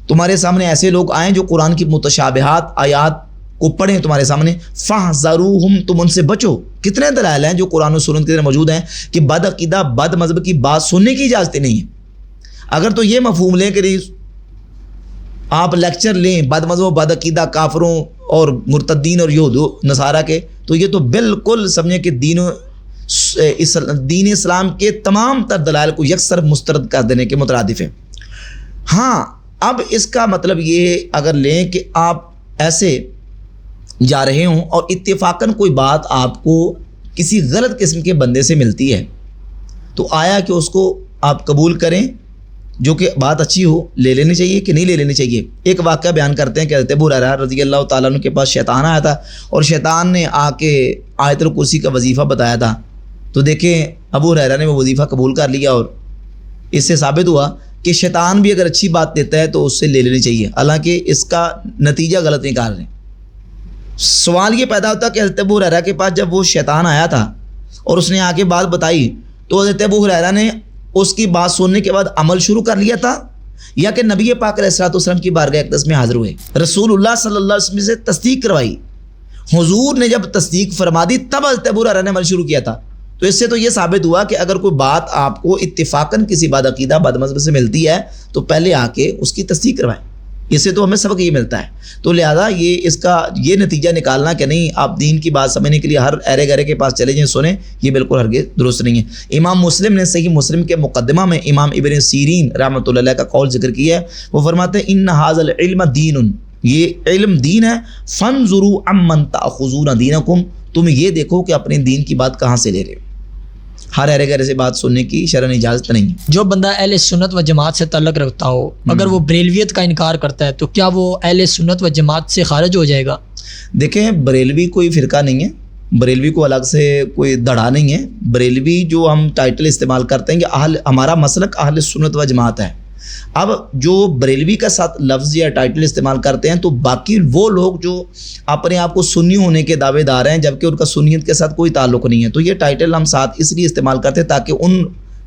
تمہارے سامنے ایسے لوگ آئیں جو قرآن کی متشابہات آیات کو پڑھیں تمہارے سامنے، فاحذروہم، تم ان سے بچو۔ کتنے دلائل ہیں جو قرآن و سنت کے اندر موجود ہیں کہ بد عقیدہ، بد مذہب کی بات سننے کی اجازت نہیں ہے۔ اگر تو یہ مفہوم لیں کہ آپ لیکچر لیں بد مذہب، بد عقیدہ کافروں اور مرتدین اور یہود نصارہ کے، تو یہ تو بالکل سمجھیں کہ دین اسلام کے تمام تر دلائل کو یکسر مسترد کر دینے کے مترادف ہے۔ ہاں اب اس کا مطلب یہ اگر لیں کہ آپ ایسے جا رہے ہوں اور اتفاقاً کوئی بات آپ کو کسی غلط قسم کے بندے سے ملتی ہے، تو آیا کہ اس کو آپ قبول کریں جو کہ بات اچھی ہو، لے لینی چاہیے کہ نہیں لے لینی چاہیے؟ ایک واقعہ بیان کرتے ہیں کہ حضرت ابو ہریرہ رضی اللہ تعالیٰ عنہ کے پاس شیطان آیا تھا، اور شیطان نے آ کے آیت الکرسی کا وظیفہ بتایا تھا۔ تو دیکھیں ابو ہریرہ نے وہ وظیفہ قبول کر لیا، اور اس سے ثابت ہوا کہ شیطان بھی اگر اچھی بات دیتا ہے تو اس سے لے لینی چاہیے، حالانکہ اس کا نتیجہ غلط نکال رہے ہیں۔ سوال یہ پیدا ہوتا کہ حضرت ابو ہریرہ کے پاس جب وہ شیطان آیا تھا اور اس نے آ کے بات بتائی، تو حضرت ابو ہریرہ نے اس کی بات سننے کے بعد عمل شروع کر لیا تھا، یا کہ نبی پاک علیہ الصلوۃ والسلام کی بارگاہ اقدس میں حاضر ہوئے، رسول اللہ صلی اللہ علیہ وسلم سے تصدیق کروائی، حضور نے جب تصدیق فرما دی تب حضرت ابو ہریرہ نے عمل شروع کیا تھا۔ تو اس سے تو یہ ثابت ہوا کہ اگر کوئی بات آپ کو اتفاقاً کسی بد عقیدہ، بد مذہب سے ملتی ہے تو پہلے آ کے اس کی تصدیق کروائیں، اس سے تو ہمیں سبق یہ ملتا ہے۔ تو لہذا اس کا یہ نتیجہ نکالنا کہ نہیں آپ دین کی بات سمجھنے کے لیے ہر ایرے گرے کے پاس چلے جائیں سنیں، یہ بالکل ہرگز درست نہیں ہے۔ امام مسلم نے صحیح مسلم کے مقدمہ میں امام ابن سیرین رحمۃ اللہ علیہ کا قول ذکر کیا ہے، وہ فرماتے ہیں ان ھذا العلم دین، یہ علم دین ہے، فانظروا عمن تاخذون دینکم، تم یہ دیکھو کہ اپنے دین کی بات کہاں سے لے رہے ہو۔ ہر ارے گرے سے بات سننے کی شرعن اجازت نہیں. جو بندہ اہل سنت و جماعت سے تعلق رکھتا ہو اگر وہ بریلویت کا انکار کرتا ہے تو کیا وہ اہل سنت و جماعت سے خارج ہو جائے گا؟ دیکھیں بریلوی کوئی فرقہ نہیں ہے, بریلوی کو الگ سے کوئی دڑا نہیں ہے. بریلوی جو ہم ٹائٹل استعمال کرتے ہیں کہ ہمارا مسلک اہل سنت و جماعت ہے. اب جو بریلوی کا ساتھ لفظ یا ٹائٹل استعمال کرتے ہیں تو باقی وہ لوگ جو اپنے آپ کو سنی ہونے کے دعوے دار ہیں جبکہ ان کا سنیت کے ساتھ کوئی تعلق نہیں ہے, تو یہ ٹائٹل ہم ساتھ اس لیے استعمال کرتے ہیں تاکہ ان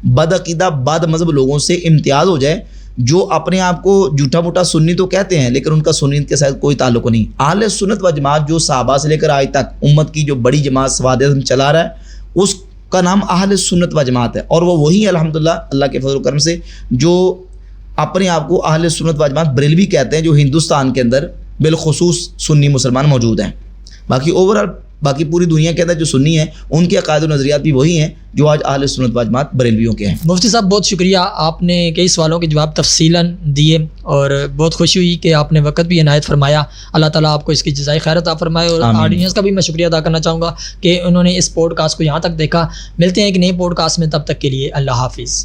بدعقیدہ بد مذہب لوگوں سے امتیاز ہو جائے جو اپنے آپ کو جھوٹا موٹا سنی تو کہتے ہیں لیکن ان کا سنیت کے ساتھ کوئی تعلق نہیں. اہل سنت و جماعت جو صحابہ سے لے کر آج تک امت کی جو بڑی جماعت سواد اعظم چلا رہا ہے اس کا نام اہل سنت و جماعت ہے, اور وہ وہی الحمدللہ اللہ کے فضل و کرم سے جو اپنے آپ کو اہل سنت و جماعت بریلوی کہتے ہیں جو ہندوستان کے اندر بالخصوص سنی مسلمان موجود ہیں. باقی اوورال باقی پوری دنیا کے اندر جو سنی ہیں ان کے عقائد و نظریات بھی وہی ہیں جو آج اہل سنت و جماعت بریلویوں کے ہیں. مفتی صاحب بہت شکریہ, آپ نے کئی سوالوں کے جواب تفصیلاً دیے اور بہت خوشی ہوئی کہ آپ نے وقت بھی عنایت فرمایا. اللہ تعالیٰ آپ کو اس کی جزائے خیر عطا فرمائے, اور آڈینس کا بھی میں شکریہ ادا کرنا چاہوں گا کہ انہوں نے اس پوڈ کاسٹ کو یہاں تک دیکھا. ملتے ہیں ایک نئے پوڈ کاسٹ میں, تب تک کے لیے اللہ حافظ.